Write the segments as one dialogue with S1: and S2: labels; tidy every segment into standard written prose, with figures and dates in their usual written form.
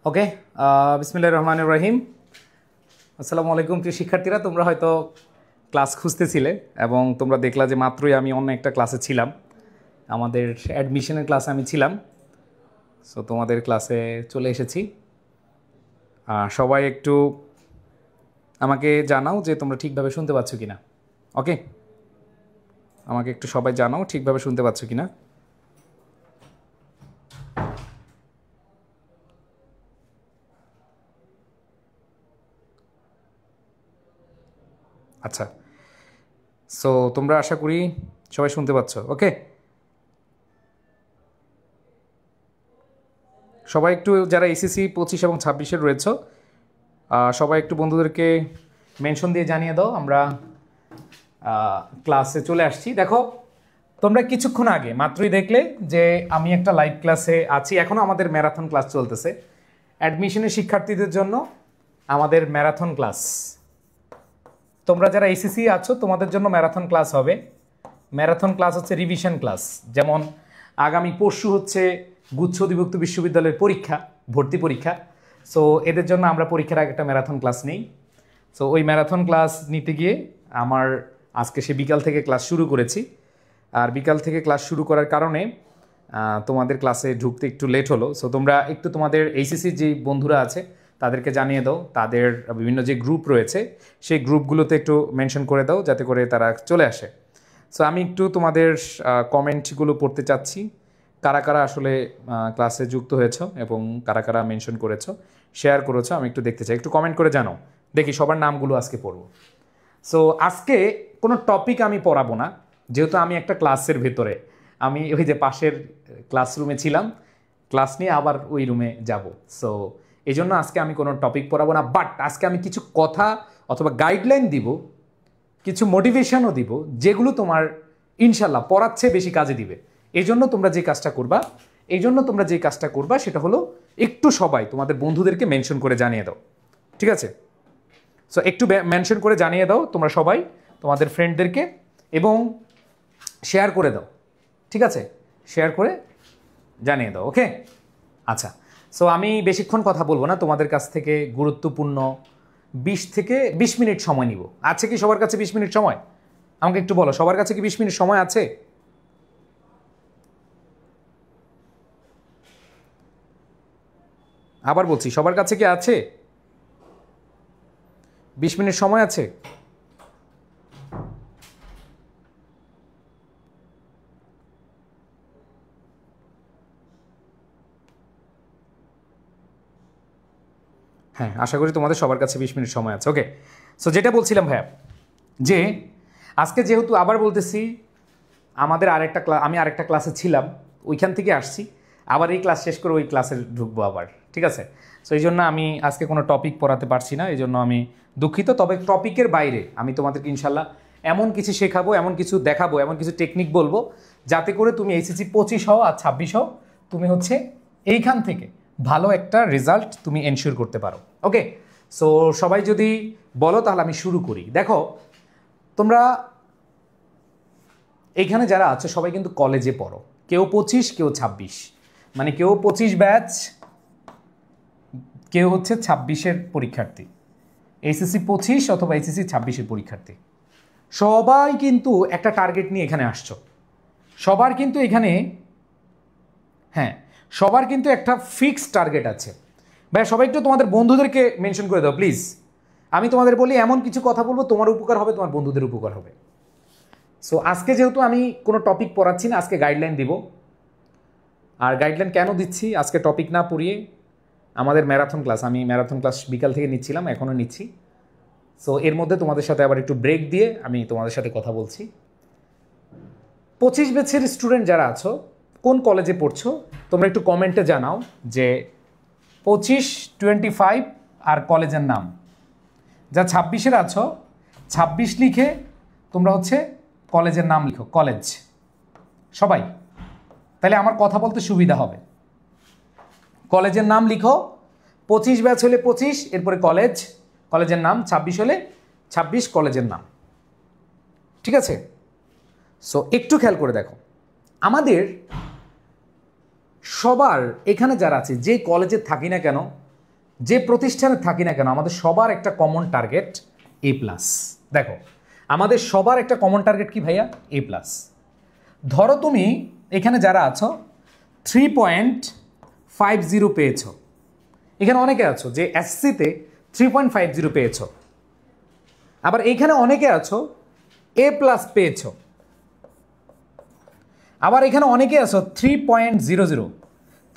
S1: ওকে, বিসমিল্লাহির রহমানির রহিম। আসসালামু আলাইকুম প্রিয় শিক্ষার্থীরা, তোমরা হয়তো ক্লাস খুঁজতেছিলে এবং তোমরা দেখলা যে মাত্রই আমি অন্য একটা ক্লাসে ছিলাম, আমাদের অ্যাডমিশনের ক্লাসে আমি ছিলাম। সো তোমাদের ক্লাসে চলে এসেছি। সবাই একটু আমাকে জানাও যে তোমরা ঠিকভাবে শুনতে পাচ্ছ কিনা। ওকে, আমাকে একটু সবাই জানাও ঠিকভাবে শুনতে পাচ্ছ কিনা। আচ্ছা, সো তোমরা আশা করি সবাই শুনতে পাচ্ছ। ওকে, সবাই একটু যারা এসএসসি 25 এবং 26-এর রয়েছে সবাই একটু বন্ধুদেরকে মেনশন দিয়ে জানিয়ে দাও আমরা ক্লাসে চলে আসছি। দেখো, তোমরা কিছুক্ষণ আগে মাত্রই দেখলে যে আমি একটা লাইভ ক্লাসে আছি। এখনও আমাদের ম্যারাথন ক্লাস চলতেছে অ্যাডমিশনের শিক্ষার্থীদের জন্য, আমাদের ম্যারাথন ক্লাস। তোমরা যারা এসএসসি আছো তোমাদের জন্য ম্যারাথন ক্লাস হবে। ম্যারাথন ক্লাস হচ্ছে রিভিশন ক্লাস। যেমন আগামী পরশু হচ্ছে গুচ্ছ অধিভুক্ত বিশ্ববিদ্যালয়ের পরীক্ষা, ভর্তি পরীক্ষা। সো এদের জন্য আমরা পরীক্ষার আগে একটা ম্যারাথন ক্লাস নেই। সো ওই ম্যারাথন ক্লাস নিতে গিয়ে আমার আজকে সে বিকাল থেকে ক্লাস শুরু করেছি। আর বিকাল থেকে ক্লাস শুরু করার কারণে তোমাদের ক্লাসে ঢুকতে একটু লেট হলো। সো তোমরা একটু তোমাদের এইচএসসির যে বন্ধুরা আছে তাদেরকে জানিয়ে দাও, তাদের বিভিন্ন যে গ্রুপ রয়েছে সেই গ্রুপগুলোতে একটু মেনশন করে দাও যাতে করে তারা চলে আসে। সো আমি একটু তোমাদের কমেন্টগুলো পড়তে চাচ্ছি, কারা কারা আসলে ক্লাসে যুক্ত হয়েছ এবং কারা কারা মেনশন করেছো, শেয়ার করেছো, আমি একটু দেখতে চাই। একটু কমেন্ট করে জানাও, দেখি সবার নামগুলো আজকে পড়বো। সো আজকে কোনো টপিক আমি পড়াবো না, যেহেতু আমি একটা ক্লাসের ভেতরে, আমি ওই যে পাশের ক্লাসরুমে ছিলাম, ক্লাস নিয়ে আবার ওই রুমে যাব। সো এই জন্য আজকে আমি কোনো টপিক পড়াবো না, বাট আজকে আমি কিছু কথা অথবা গাইডলাইন দিব, কিছু মোটিভেশনও দিব, যেগুলো তোমার ইনশাল্লাহ পড়াচ্ছে বেশি কাজে দিবে। এই জন্য তোমরা যে কাজটা করবা সেটা হলো একটু সবাই তোমাদের বন্ধুদেরকে মেনশন করে জানিয়ে দাও, ঠিক আছে? সো একটু মেনশন করে জানিয়ে দাও তোমরা সবাই তোমাদের ফ্রেন্ডদেরকে এবং শেয়ার করে দাও, ঠিক আছে? শেয়ার করে জানিয়ে দাও। ওকে, আচ্ছা। সো আমি বেশিক্ষণ কথা বলবো না, তোমাদের কাছ থেকে গুরুত্বপূর্ণ 20 থেকে 20 মিনিট সময় নিব। আছে কি সবার কাছে 20 মিনিট সময়? আমাকে একটু বলো, সবার কাছে কি 20 মিনিট সময় আছে? আবার বলছি, সবার কাছে কি আছে 20 মিনিট সময় আছে? হ্যাঁ, আশা করি তোমাদের সবার কাছে 20 মিনিট সময় আছে। ওকে, সো যেটা বলছিলাম ভাইয়া, যে আজকে যেহেতু আবার বলতেছি আমাদের আমি আরেকটা ক্লাসে ছিলাম, ওইখান থেকে আসছি, আবার এই ক্লাস শেষ করে ওই ক্লাসে ঢুকবো আবার, ঠিক আছে? সো এই জন্য আমি আজকে কোনো টপিক পড়াতে পারছি না, এই জন্য আমি দুঃখিত। তবে টপিকের বাইরে আমি তোমাদেরকে ইনশাল্লাহ এমন কিছু শেখাবো, এমন কিছু দেখাবো, এমন কিছু টেকনিক বলবো যাতে করে তুমি এইচএসসি 25 হও আর 26 হও, তুমি হচ্ছে এইখান থেকে ভালো একটা রেজাল্ট তুমি এনশিওর করতে পারো। ওকে, সো সবাই যদি বলো তাহলে আমি শুরু করি। দেখো, তোমরা এইখানে যারা আছো সবাই কিন্তু কলেজে পড়ো, কেউ 25 কেউ 26, মানে কেউ 25 ব্যাচ, কেউ হচ্ছে 26-এর পরীক্ষার্থী, এইচএসসি 25 অথবা এইচএসসি 26-এর পরীক্ষার্থী। সবাই কিন্তু একটা টার্গেট নিয়ে এখানে আসছো, সবার কিন্তু এখানে, হ্যাঁ, সবার কিন্তু একটা ফিক্সড টার্গেট আছে। ভাই সবাই একটু তোমাদের বন্ধুদেরকে মেনশন করে দাও প্লিজ। আমি তোমাদের বলি এমন কিছু কথা বলবো তোমার উপকার হবে, তোমার বন্ধুদের উপকার হবে। সো আজকে যেহেতু আমি কোনো টপিক পড়াচ্ছি না, আজকে গাইডলাইন দিব। আর গাইডলাইন কেন দিচ্ছি, আজকে টপিক না পড়িয়ে আমাদের ম্যারাথন ক্লাস, আমি ম্যারাথন ক্লাস বিকাল থেকে নিচ্ছিলাম, এখনও নিচ্ছি। সো এর মধ্যে তোমাদের সাথে আবার একটু ব্রেক দিয়ে আমি তোমাদের সাথে কথা বলছি। 25 ব্যাচের স্টুডেন্ট যারা আছো, কোন কলেজে পড়ছো তোমরা একটু কমেন্টে জানাও যে 25, 25 আর কলেজের নাম। যা 26-এর আছো 26 লিখে তোমরা হচ্ছে কলেজের নাম লিখো, কলেজ সবাই, তাহলে আমার কথা বলতে সুবিধা হবে। কলেজের নাম লিখো, 25 ব্যাচ হলে 25, এরপরে কলেজ, কলেজের নাম, 26 হলে 26 কলেজের নাম, ঠিক আছে? সো একটু খেয়াল করে দেখো, আমাদের সবার এখানে যারা আছে, যে কলেজে থাকি না কেন, যে প্রতিষ্ঠানে থাকি না কেন, আমাদের সবার একটা কমন টার্গেট এ প্লাস। দেখো আমাদের সবার একটা কমন টার্গেট কি ভাইয়া? এ প্লাস। ধরো তুমি এখানে যারা আছো 3.50 পেয়েছো, এখানে অনেকে আছো যে এসসিতে 3.50 পেয়েছো, আবার এইখানে অনেকে আছো এ প্লাস পেয়েছো, আবার এখানে অনেকে আছো 3.00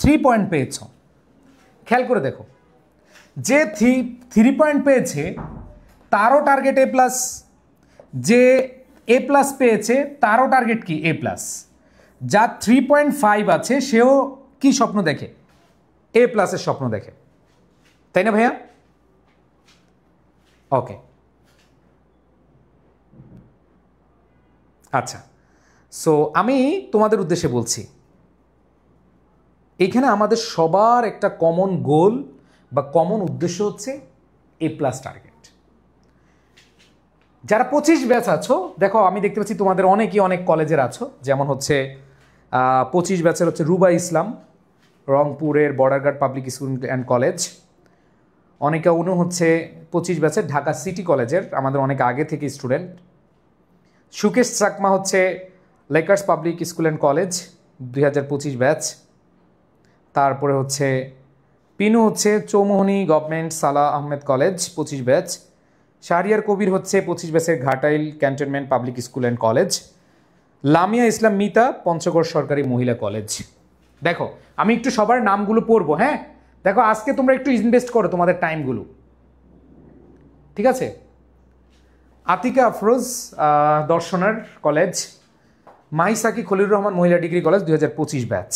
S1: 3 পয়েন্ট পেয়েছো। খেয়াল করে দেখো, যে 3 পয়েন্ট পেয়েছে তারও টার্গেট এ প্লাস, যে এ প্লাস পেয়েছে তারও টার্গেট কি? এ প্লাস। যা 3.5 আছে সেও কি স্বপ্ন দেখে? এ প্লাসের স্বপ্ন দেখে, তাই না ভাইয়া? ওকে, আচ্ছা। সো আমি তোমাদের উদ্দেশ্যে বলছি, এখানে আমাদের সবার একটা কমন গোল বা কমন উদ্দেশ্য হচ্ছে এ প্লাস টার্গেট। যারা 25 ব্যাচ আছো, দেখো আমি দেখতে পাচ্ছি তোমাদের অনেকেই অনেক কলেজের আছো, যেমন হচ্ছে 25 ব্যাচের হচ্ছে রুবা ইসলাম, রংপুরের বর্ডারঘাট পাবলিক স্কুল অ্যান্ড কলেজ। অনেকে অনু হচ্ছে 25 ব্যাচের ঢাকা সিটি কলেজের, আমাদের অনেক আগে থেকে স্টুডেন্ট। সুকেশ চাকমা হচ্ছে Lakers public school and college 2025 batch. তারপরে হচ্ছে পিনু হচ্ছে Chowmohani government Salah Ahmed college 25 batch. Shahriar Kabir হচ্ছে 25 ব্যাচের Ghatail cantonment public school and college. Lamia Islam Mita Panchagarh সরকারি মহিলা কলেজ। দেখো আমি একটু সবার নামগুলো পড়বো, হ্যাঁ? দেখো আজকে তোমরা একটু ইনভেস্ট করো তোমাদের টাইমগুলো, ঠিক আছে? আতিকা আফরোজ দর্শনার কলেজ, মাইসাকি খলিলুর রহমান মহিলা ডিগ্রি কলেজ 2025 ব্যাচ,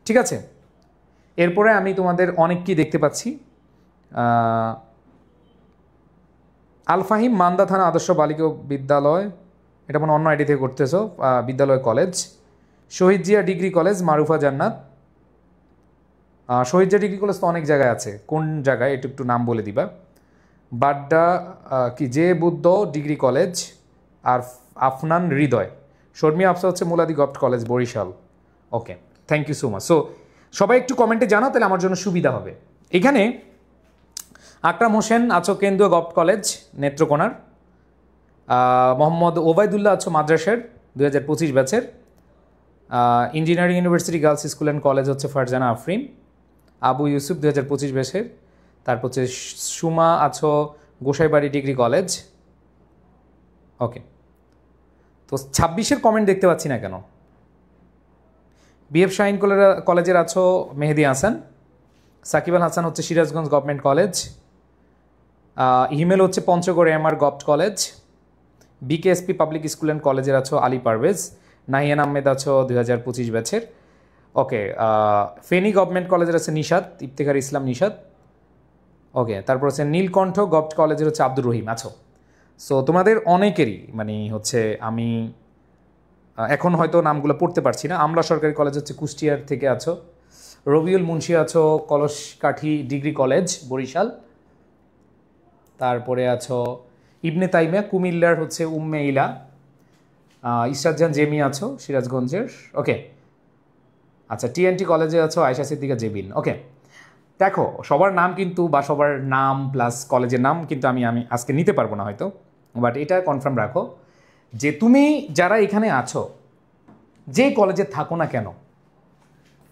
S1: ঠিক আছে? এরপরে আমি তোমাদের অনেককেই দেখতে পাচ্ছি, আল ফাহিম মান্দা থানা আদর্শ বালিকা বিদ্যালয়, এটা মনে অন্য আইডি থেকে করতেছো, বিদ্যালয় কলেজ। শহীদ জিয়া ডিগ্রি কলেজ মারুফা জান্নাত। শহীদ জিয়া ডিগ্রি কলেজ তো অনেক জায়গায় আছে, কোন জায়গায় এটা একটু নাম বলে দিবা। বাড্ডা কি যে বুদ্ধ ডিগ্রি কলেজ, আর আফনান হৃদয়। শর্মিয়া আফসা হচ্ছে Muladi govt college Barishal. Okay, thank you so much. So সবাই একটু কমেন্টে জানাও, তাহলে আমার জন্য সুবিধা হবে। এখানে আকরাম হোসেন আছো কেন্দ্রীয় গভট কলেজ নেত্রকোনার। মোহাম্মদ ওবায়দুল্লাহ আছো মাদ্রাসার 2025 ব্যাচের। Engineering university girls school and college হচ্ছে ফারজানা আফরিন। আবু ইউসুফ 2025 ব্যাচের। তারপর হচ্ছে সুমা আছো গোসাইবাড়ি ডিগ্রি কলেজ। ওকে, তো 26-এর কমেন্ট দেখতে পাচ্ছি না কেন? বিএফ শাহিন কলেজের আছো মেহেদি হাসান। সাকিব আল হাসান হচ্ছে সিরাজগঞ্জ গভর্নমেন্ট কলেজ। হিমেল হচ্ছে Panchagarh MR govt college. BKSP public school and কলেজের আছো আলী পারভেজ। নাহিয়ান আহমেদ আছো 2025 ব্যাচের। ওকে, ফেনী গভর্নমেন্ট কলেজের আছে নিশাদ ইফতেখার ইসলাম নিশাদ। ওকে, তারপর হচ্ছে নীলকণ্ঠ গভট কলেজের হচ্ছে আব্দুর রহিম আছো। সো তোমাদের অনেকেরই মানে হচ্ছে আমি এখন হয়তো নামগুলো পড়তে পারছি না। আমলা সরকারি কলেজ হচ্ছে কুষ্টিয়ার থেকে আছো। রবিউল মুন্সি আছো কলসকাঠি ডিগ্রি কলেজ বরিশাল। তারপরে আছো ইবনে তাইমিয়া কুমিল্লার হচ্ছে উম্মে ইলা। ইসরাতজান জেমি আছো সিরাজগঞ্জের। ওকে, আচ্ছা টিএনটি কলেজে আছো আয়শা সিদ্দিকা জেবিন। ওকে, দেখো সবার নাম কিন্তু বা সবার নাম প্লাস কলেজের নাম কিন্তু আমি আজকে নিতে পারবো না হয়তো, বাট এটা কনফার্ম রাখো যে তুমি যারা এখানে আছো, যে কলেজে থাকো না কেন,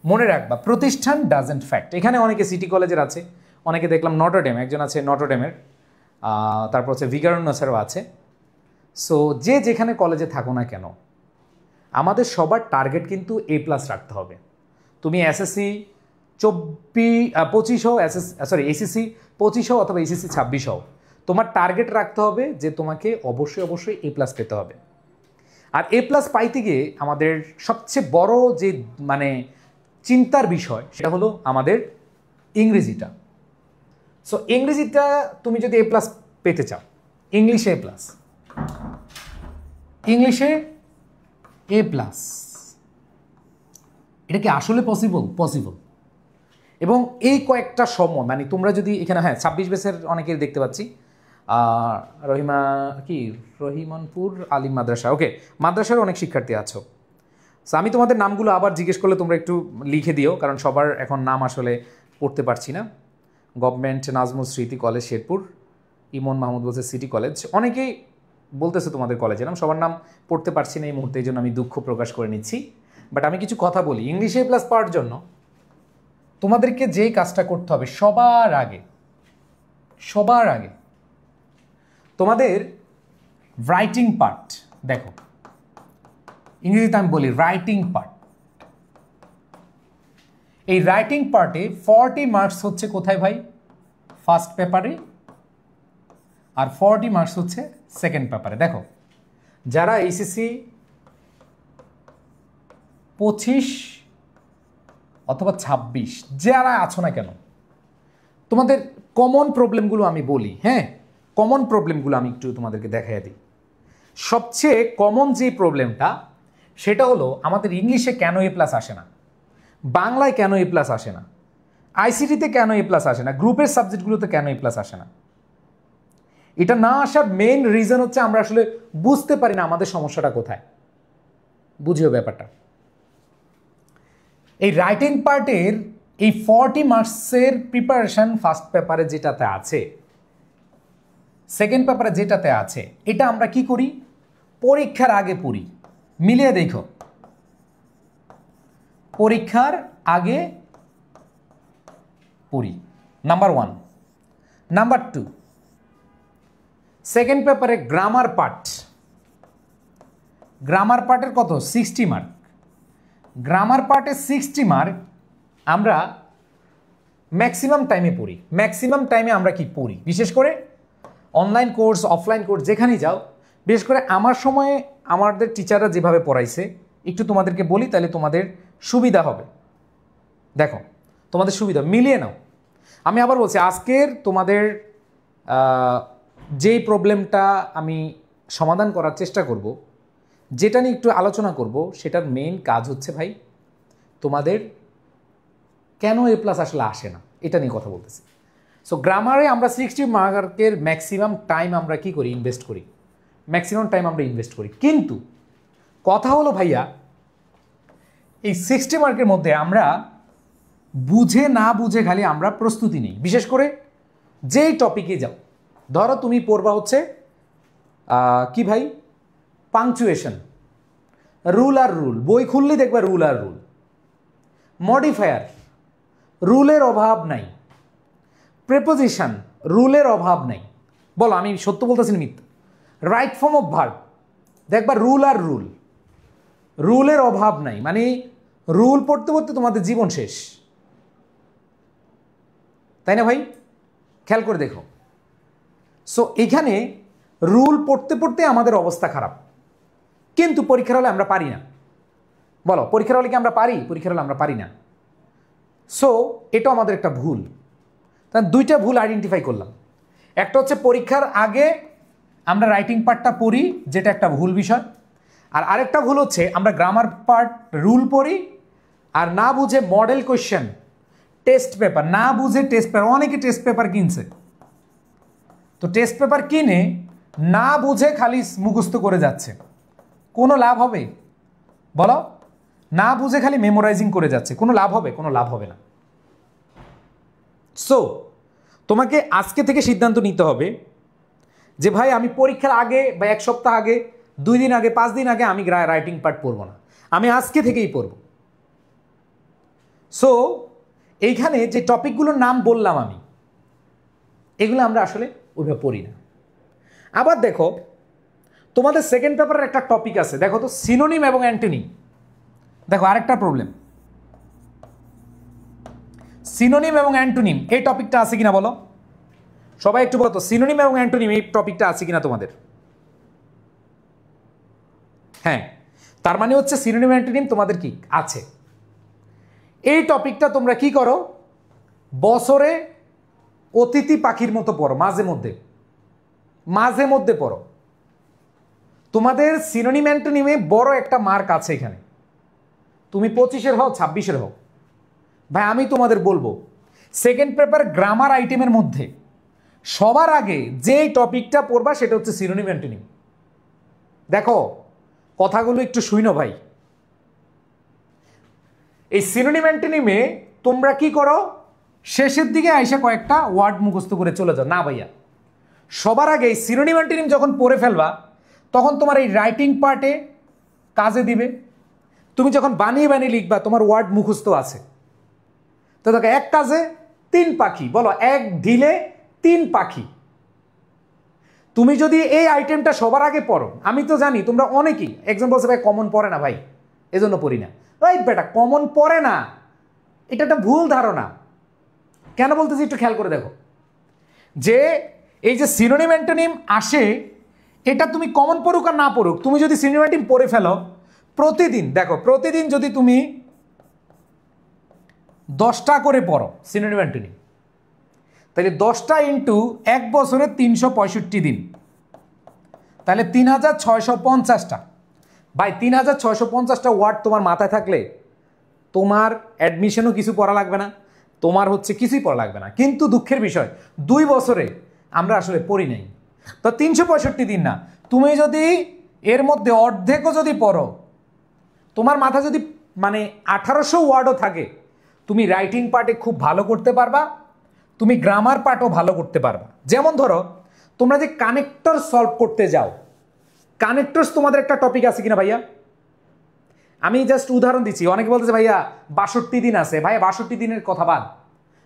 S1: মনে রাখবা প্রতিষ্ঠান ডাজেন্ট ফ্যাক্ট। এখানে অনেকে সিটি কলেজের আছে, অনেকে দেখলাম নটরডেম, একজন আছে নটরডেমের, তারপর হচ্ছে ভিগারুন্নসারও আছে। সো যে যেখানে কলেজে থাকো না কেন, আমাদের সবার টার্গেট কিন্তু এ প্লাস রাখতে হবে। তুমি এসএসসি 25 হও, এসএসসি 25 হও অথবা এসএসসি 26 হও, তোমার টার্গেট রাখতে হবে যে তোমাকে অবশ্যই এ প্লাস পেতে হবে। আর এ প্লাস পাইতে গিয়ে আমাদের সবচেয়ে বড় যে মানে চিন্তার বিষয় সেটা হলো আমাদের ইংরেজিটা। সো ইংরেজিটা তুমি যদি এ প্লাস পেতে চাও, ইংলিশে এ প্লাস, ইংলিশে এ প্লাস, এটা কি আসলে পসিবল? এবং এই কয়েকটা সময় মানে তোমরা যদি এখানে, হ্যাঁ 26 ব্যাচের অনেকের দেখতে পাচ্ছি, রহিমনপুর আলিম মাদ্রাসা। ওকে, মাদ্রাসার অনেক শিক্ষার্থী আছো। সো আমি তোমাদের নামগুলো আবার জিজ্ঞেস করলে তোমরা একটু লিখে দিও, কারণ সবার এখন নাম আসলে পড়তে পারছি না। গভর্নমেন্ট নাজমুল স্মৃতি কলেজ শেরপুর, ইমন মাহমুদ বলছে সিটি কলেজ। অনেকেই বলতেছে তোমাদের কলেজের নাম, সবার নাম পড়তে পারছি না এই মুহূর্তে, এই জন্য আমি দুঃখ প্রকাশ করে নিচ্ছি। বাট আমি কিছু কথা বলি, ইংলিশে প্লাস পাওয়ার জন্য তোমাদেরকে যেই কাজটা করতে হবে সবার আগে তোমাদের রাইটিং পার্ট। দেখো ইংরেজিতে আমি বলি রাইটিং পার্ট। এই রাইটিং পার্টে 40 মার্কস হচ্ছে কোথায় ভাই? ফার্স্ট পেপারে, আর 40 মার্কস হচ্ছে সেকেন্ড পেপারে। দেখো যারা এইচএসসি 25 অথবা 26 যারা আছো না কেন, তোমাদের কমন প্রবলেমগুলো আমি বলি। হ্যাঁ, কমন প্রবলেমগুলো আমি একটু তোমাদেরকে দেখাই দিই। সবচেয়ে কমন যে প্রবলেমটা সেটা হলো আমাদের ইংলিশে কেন এ প্লাস আসে না, বাংলায় কেন এ প্লাস আসে না, আইসিটিতে কেন এ প্লাস আসে না, গ্রুপের সাবজেক্টগুলোতে কেন এ প্লাস আসে না। এটা না আসার মেইন রিজন হচ্ছে আমরা আসলে বুঝতে পারি না আমাদের সমস্যাটা কোথায়। বুঝিও ব্যাপারটা। এই রাইটিং পার্টের এই 40 মার্কসের প্রিপারেশন ফার্স্ট পেপারে যেটাতে আছে, সেকেন্ড পেপারে যেটাতে আছে, এটা আমরা কি করি? পরীক্ষার আগে পড়ি। মিলিয়ে দেখো, পরীক্ষার আগে পড়ি, নাম্বার 1। নাম্বার 2, সেকেন্ড পেপারে গ্রামার পার্টের কত? 60 মার্ক। গ্রামার পার্টে 60 মার্ক আমরা ম্যাক্সিমাম টাইমে পড়ি। ম্যাক্সিমাম টাইমে আমরা কি পড়ি? বিশেষ করে অনলাইন কোর্স, অফলাইন কোর্স যেখানেই যাও, বিশেষ করে আমার সময়ে আমাদের টিচাররা যেভাবে পড়াইছে, একটু তোমাদেরকে বলি তাহলে তোমাদের সুবিধা হবে। দেখো তোমাদের সুবিধা মিলিয়ে নাও। আমি আবার বলছি, আজকের তোমাদের যেই প্রবলেমটা আমি সমাধান করার চেষ্টা করব, যেটা নিয়ে একটু আলোচনা করব, সেটার মেইন কাজ হচ্ছে ভাই তোমাদের কেন এ প্লাস আসলে আসে না, এটা নিয়ে কথা বলতেছি। সো গ্রামারে আমরা 60 মার্কের ম্যাক্সিমাম টাইম আমরা কি করি? ইনভেস্ট করি। ম্যাক্সিমাম টাইম আমরা ইনভেস্ট করি, কিন্তু কথা হলো ভাইয়া এই 60 মার্কের মধ্যে আমরা বুঝে না বুঝে খালি আমরা প্রস্তুতি নিই। বিশেষ করে যেই টপিকে যাও, ধরো তুমি পড়বা হচ্ছে কি ভাই, পাংচুয়েশন, রুল আর রুল, বই খুললেই দেখবা রুল আর রুল। মডিফায়ার, রুলের অভাব নাই। প্রেপোজিশন, রুলের অভাব নাই। বলো আমি সত্য বলতেছি মিথ্যা? রাইট ফর্ম অফ ভার্ব, দেখবা রুল আর রুল, রুলের অভাব নাই। মানে রুল পড়তে পড়তে তোমাদের জীবন শেষ, তাই না ভাই? খেয়াল করে দেখো। সো এখানে রুল পড়তে পড়তে আমাদের অবস্থা খারাপ, কিন্তু পরীক্ষার হলে আমরা পারি না। বলো পরীক্ষার হলে কি আমরা পারি? পরীক্ষার হলে আমরা পারি না। সো এটা আমাদের একটা ভুল। তাহলে দুইটা ভুল আইডেন্টিফাই করলাম। একটা হচ্ছে পরীক্ষার আগে আমরা রাইটিং পার্টটা পড়ি, যেটা একটা ভুল বিষয়। আর আরেকটা ভুল হচ্ছে আমরা গ্রামার পার্ট রুল পড়ি আর না বুঝে মডেল কোয়েশ্চেন, টেস্ট পেপার না বুঝে টেস্ট পেপার, অনেকে টেস্ট পেপার কিনছে, তো টেস্ট পেপার কিনে না বুঝে খালি মুখস্থ করে যাচ্ছে। কোনো লাভ হবে? বলো, না বুঝে খালি মেমোরাইজিং করে যাচ্ছে, কোনো লাভ হবে? কোনো লাভ হবে না। সো তোমাকে আজকে থেকে সিদ্ধান্ত নিতে হবে যে ভাই আমি পরীক্ষার আগে বা 1 সপ্তাহ আগে, 2 দিন আগে, 5 দিন আগে আমি রাইটিং পার্ট পড়বো না, আমি আজকে থেকেই পড়ব। সো এইখানে যে টপিকগুলোর নাম বললাম আমি, এগুলো আমরা আসলে ওইভাবে পড়ি না। আবার দেখো তোমাদের সেকেন্ড পেপারের একটা টপিক আছে, দেখো তো, সিনোনিম এবং অ্যান্টোনিম। দেখো আরেকটা প্রবলেম, সিনোনিম এবং অ্যান্টোনিম এই টপিকটা আছে কিনা বলো? সবাই একটু বলো তো, সিনোনিম এবং অ্যান্টোনিম এই টপিকটা আছে কিনা তোমাদের? হ্যাঁ, তার মানে হচ্ছে সিনোনিম অ্যান্টোনিম তোমাদের কি আছে। এই টপিকটা তোমরা কি করো? বছরে অতিথি পাখির মতো পড়ো, মাঝে মধ্যে পড়ো। তোমাদের সিনোনিম অ্যান্টোনিমে বড় একটা মার্ক আছে এখানে, তুমি 25-এর হও 26-এর হও। ভাই আমি তোমাদের বলবো, সেকেন্ড পেপার গ্রামার আইটেমের মধ্যে সবার আগে যেই টপিকটা পড়বা সেটা হচ্ছে সিনোনিম অ্যান্টোনিম। দেখো কথাগুলো একটু শুনো ভাই, এই সিনোনিম অ্যান্টোনিমে তোমরা কি করো, শেষের দিকে আইসা কয়েকটা ওয়ার্ড মুখস্থ করে চলে যাও। না ভাইয়া, সবার আগে এই সিনোনিম অ্যান্টোনিম যখন পড়ে ফেলবা তখন তোমার এই রাইটিং পার্টে কাজে দিবে। তুমি যখন বানিয়ে বানিয়ে লিখবা তোমার ওয়ার্ড মুখস্থ আছে, তো দেখো এক কাজে 3 পাখি, বলো এক ঢিলে 3 পাখি। তুমি যদি এই আইটেমটা সবার আগে পড়ো, আমি তো জানি তোমরা অনেকেই, একজন বলছে ভাই কমন পড়ে না ভাই, এজন্য পড়ি না। ভাই বেটা, কমন পড়ে না এটা একটা ভুল ধারণা। কেন বলতেছি একটু খেয়াল করে দেখো, যে এই যে সিনোনিম অ্যান্টোনিম আসে, এটা তুমি কমন পড়ুক আর না পড়ুক, তুমি যদি সিনোনিম অ্যান্টোনিম পড়ে ফেলো প্রতিদিন, দেখো প্রতিদিন যদি তুমি 10টা করে পড়ো সিনোনিম অ্যান্টোনিম, তাহলে 10টা ইন্টু 1 বছরে 365 দিন, তাহলে 3650টা। ভাই 3650টা ওয়ার্ড তোমার মাথায় থাকলে তোমার অ্যাডমিশনও কিছু পড়া লাগবে না, তোমার হচ্ছে কিছুই পড়া লাগবে না। কিন্তু দুঃখের বিষয় 2 বছরে আমরা আসলে পড়ি নাই। তো 365 দিন না, তুমি যদি এর মধ্যে অর্ধেকও যদি পড়ো, তোমার মাথা যদি মানে 1800 ওয়ার্ডও থাকে, তুমি রাইটিং পার্টে খুব ভালো করতে পারবা, তুমি গ্রামার পার্টও ভালো করতে পারবা। যেমন ধরো তোমরা যে কানেক্টর সলভ করতে যাও, কানেক্টরস তোমাদের একটা টপিক আছে কিনা ভাইয়া? আমি জাস্ট উদাহরণ দিচ্ছি। অনেকে বলতেছে ভাইয়া 62 দিন আছে। ভাইয়া 62 দিনের কথা বাদ,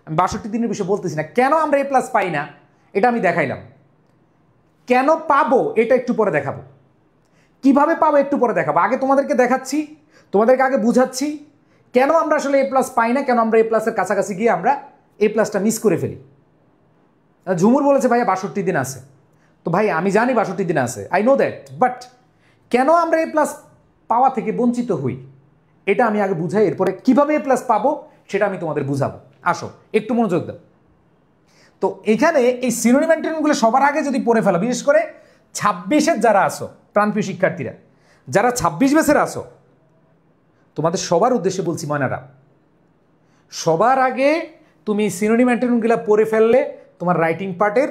S1: আমি 62 দিনের বিষয়ে বলতেছি না। কেন আমরা A+ পাই না এটা আমি দেখাইলাম, কেন পাবো এটা একটু পরে দেখাবো, কিভাবে পাবো একটু পরে দেখাবো। আগে তোমাদেরকে দেখাচ্ছি, তোমাদেরকে আগে বুঝাচ্ছি কেন আমরা আসলে A+ পাই না, কেন আমরা A+ এর কাছাকাছি গিয়ে আমরা A+টা মিস করে ফেলি। ঝুমুর বলেছে ভাইয়া 62 দিন আছে, তো ভাই আমি জানি 62 দিন আছে, আই নো দ্যাট, বাট কেন আমরা A+ পাওয়া থেকে বঞ্চিত হই এটা আমি আগে বুঝাই, এরপরে কিভাবে A+ পাবো সেটা আমি তোমাদের বুঝাবো। আসো একটু মনোযোগ দাও। তো এখানে এই সিনোনিম অ্যান্টোনিমগুলো সবার আগে যদি পড়ে ফেলো, বিশেষ করে 26-এর যারা আসো প্রাণপ্রিয় শিক্ষার্থীরা, যারা 26 ব্যাচের আসো, তোমাদের সবার উদ্দেশ্যে বলছি ময়নারা, সবার আগে তুমি সিনোনিম অ্যান্টোনিমগুলো পড়ে ফেললে তোমার রাইটিং পার্টের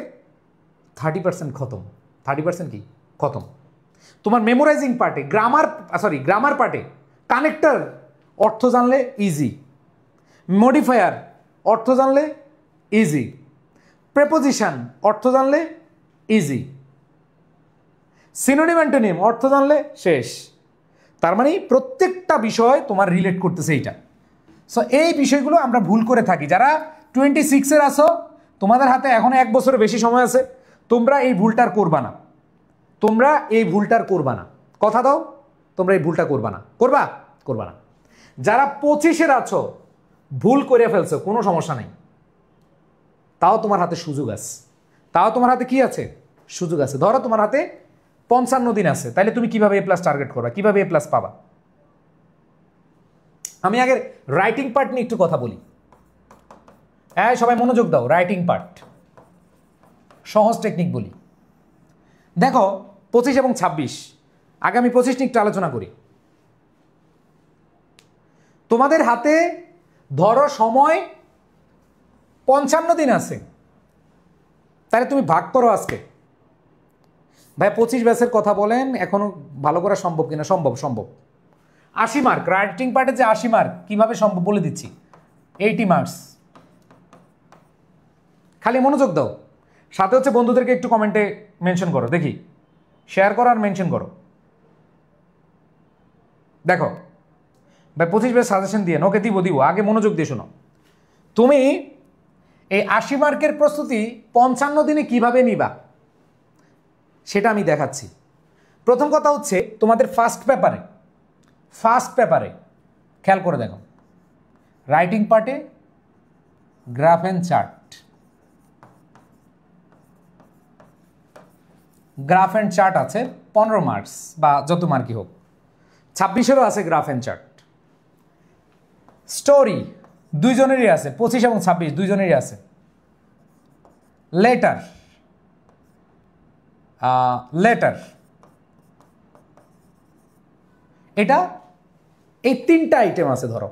S1: 30% খতম। 30% কি খতম। তোমার মেমোরাইজিং পার্টে, গ্রামার পার্টে কানেক্টর অর্থ জানলে ইজি, মডিফায়ার অর্থ জানলে ইজি, প্রেপোজিশন অর্থ জানলে ইজি, সিনোনিম অ্যান্টোনিম অর্থ জানলে শেষ। তার মানে প্রত্যেকটা বিষয় তোমার রিলেট করতেছে এইটা। সো এই বিষয়গুলো আমরা ভুল করে থাকি। যারা 26-এর আসো, তোমাদের হাতে এখন 1 বছরের বেশি সময় আছে, তোমরা এই ভুলটার করবা না, তোমরা এই ভুলটার করবা না, কথা দাও তোমরা এই ভুলটা করবা না, করবা না। যারা 25-এর আছো, ভুল করে ফেলছো, কোনো সমস্যা নেই, তাও তোমার হাতে সুযোগ আছে, তাও তোমার হাতে কি আছে, সুযোগ আছে। ধরো তোমার হাতে 55 দিন আছে, তাহলে তুমি কিভাবে A+ টার্গেট করবা, কিভাবে A+ পাবা? আমি আগে রাইটিং পার্ট নিয়ে একটু কথা বলি। হ্যাঁ সবাই মনোযোগ দাও, রাইটিং পার্ট সহজ টেকনিক বলি। দেখো 25 এবং 26, আগে আমি 25 নিয়ে একটু আলোচনা করি। তোমাদের হাতে ধরো সময় 55 দিন আছে, তাহলে তুমি ভাগ করো আজকে। ভাই 25 ব্যাচের কথা বলেন, এখনো ভালো করা সম্ভব কিনা? সম্ভব। 80 মার্ক রাইটিং পার্টে, যে 80 মার্ক কিভাবে সম্ভব বলে দিচ্ছি। 80 মার্কস, খালি মনোযোগ দাও। সাথে হচ্ছে বন্ধুদেরকে একটু কমেন্টে মেনশন করো, দেখি শেয়ার করো আর মেনশন করো। দেখো ভাই 25 ব্যাচ সাজেশন দিয়ে ওকে দিব, আগে মনোযোগ দিয়ে শোনো। তুমি এই 80 মার্কের প্রস্তুতি 55 দিনে কিভাবে নিবা সেটা আমি দেখাচ্ছি। প্রথম কথা হচ্ছে তোমাদের ফার্স্ট পেপারে খেয়াল করে দেখো, রাইটিং পার্টে গ্রাফ অ্যান্ড চার্ট, আছে 15 মার্কস বা যত মার্কই হোক। 26-এরও আছে গ্রাফ অ্যান্ড চার্ট। স্টোরি দুইজনেরই আছে, 25 এবং 26 দুইজনেরই আছে। লেটার এটা এই 3টা আইটেম আছে। ধরো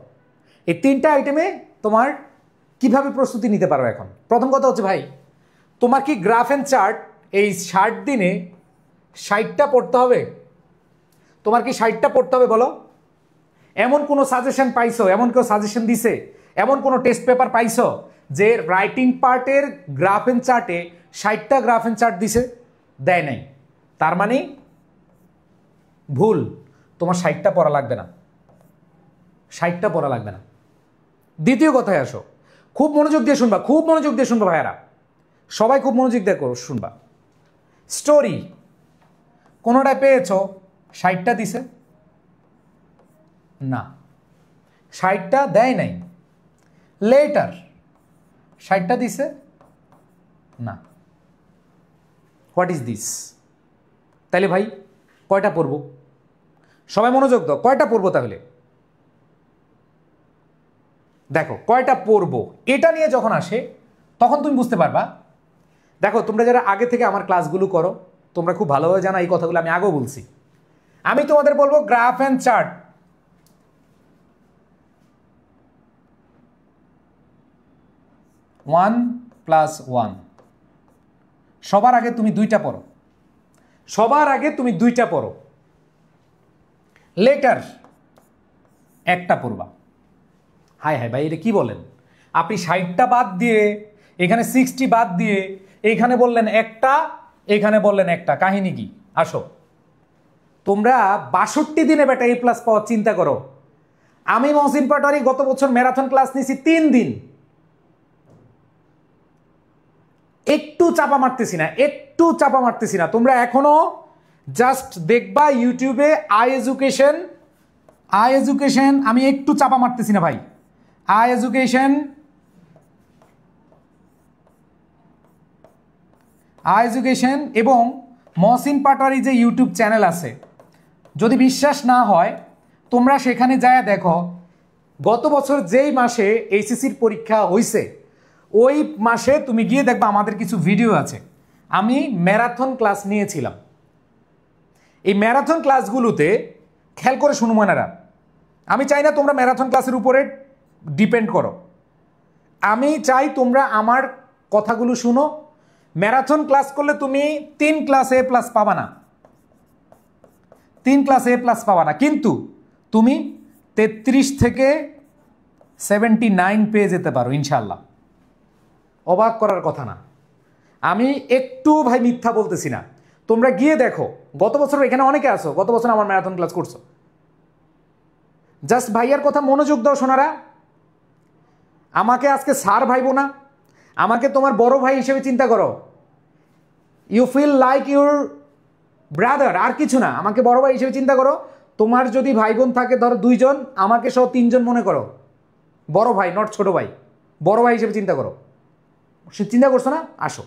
S1: এই 3টা আইটেমে তোমার কিভাবে প্রস্তুতি নিতে পারো। এখন প্রথম কথা হচ্ছে ভাই, তোমার কি গ্রাফ অ্যান্ড চার্ট এই 60 দিনে 60টা পড়তে হবে? তোমার কি 60টা পড়তে হবে বলো? এমন কোনো সাজেশন পাইছো, এমন কেউ সাজেশন দিছে, এমন কোনো টেস্ট পেপার পাইছো যে রাইটিং পার্টের গ্রাফ এন্ড চার্টে 60টা গ্রাফ এন্ড চার্ট দিছে? দেয় নাই। তার মানে ভুল, তোমার 60টা পড়া লাগবে না, 60টা পড়া লাগবে না। দ্বিতীয় কথায় আসো, খুব মনোযোগ দিয়ে শুনবা, খুব মনোযোগ দিয়ে শুনবা ভাইয়ারা, সবাই খুব মনোযোগ দিয়ে শুনবা। স্টোরি কোনোটায় পেয়েছো 60টা দিছে? না, 60টা দেয় নাই। লেটার 60টা দিছে? না। What is this? তাহলে ভাই কয়টা পড়বো? সবাই মনোযোগ দাও, কয়টা পড়বো তাহলে? দেখো কয়টা পড়বো এটা নিয়ে যখন আসে তখন তুমি বুঝতে পারবা। দেখো তোমরা যারা আগে থেকে আমার ক্লাসগুলো করো তোমরা খুব ভালোভাবে জানা এই কথাগুলো আমি আগেও বলছি। আমি তোমাদের বলবো graph and chart, one plus one, সবার আগে তুমি দুইটা পড়ো, সবার আগে তুমি দুইটা পড়ো। লেটার একটা পড়বা। হায় হায় ভাই, এটা কি বলেন আপনি? 60টা বাদ দিয়ে, এখানে 60 বাদ দিয়ে, এইখানে বললেন একটা, এখানে বললেন একটা, কাহিনী কি? আসো, তোমরা 62 দিনে বেটা A+ পাওয়ার চিন্তা করো। আমি মহসিন পাটোয়ারি গত বছর ম্যারাথন ক্লাস নিয়েছি 3 দিন, একটু চাপা মারতেছি না, একটু চাপা মারতেছি না। তোমরা এখনো জাস্ট দেখবা ইউটিউবে আই এডুকেশন, আমি একটু চাপা মারতেছি না ভাই, আই এডুকেশন এবং মহসিন পাটোয়ারি যে ইউটিউব চ্যানেল আছে, যদি বিশ্বাস না হয় তোমরা সেখানে যায় দেখো গত বছর যেই মাসে এইচএসসির পরীক্ষা হয়েছে ওই মাসে তুমি গিয়ে দেখবা আমাদের কিছু ভিডিও আছে। আমি ম্যারাথন ক্লাস নিয়েছিলাম। এই ম্যারাথন ক্লাসগুলোতে খেয়াল করে শুনো মনেরা, আমি চাই না তোমরা ম্যারাথন ক্লাসের উপরে ডিপেন্ড করো, আমি চাই তোমরা আমার কথাগুলো শুনো। ম্যারাথন ক্লাস করলে তুমি 3 ক্লাস A+ পাবা না, 3 ক্লাস A+ পাবা না, কিন্তু তুমি 33 থেকে 79 পেয়ে যেতে পারো ইনশাল্লাহ। অবাক করার কথা না, আমি একটু ভাই মিথ্যা বলতেছি না। তোমরা গিয়ে দেখো, গত বছর এখানে অনেকে আসো, গত বছর আমার ম্যারাথন ক্লাস করছো। জাস্ট ভাইয়ার কথা মনোযোগ দাও সোনারা। আমাকে আজকে স্যার ভাইবো না, আমাকে তোমার বড় ভাই হিসেবে চিন্তা করো। You feel like your brother, আর কিছু না, আমাকে বড় ভাই হিসেবে চিন্তা করো। তোমার যদি ভাই বোন থাকে ধরো 2 জন, আমাকে সহ 3 জন মনে করো বড় ভাই, নট ছোট ভাই, বড় ভাই হিসেবে চিন্তা করো। সে চিন্তা করছো না? আসো,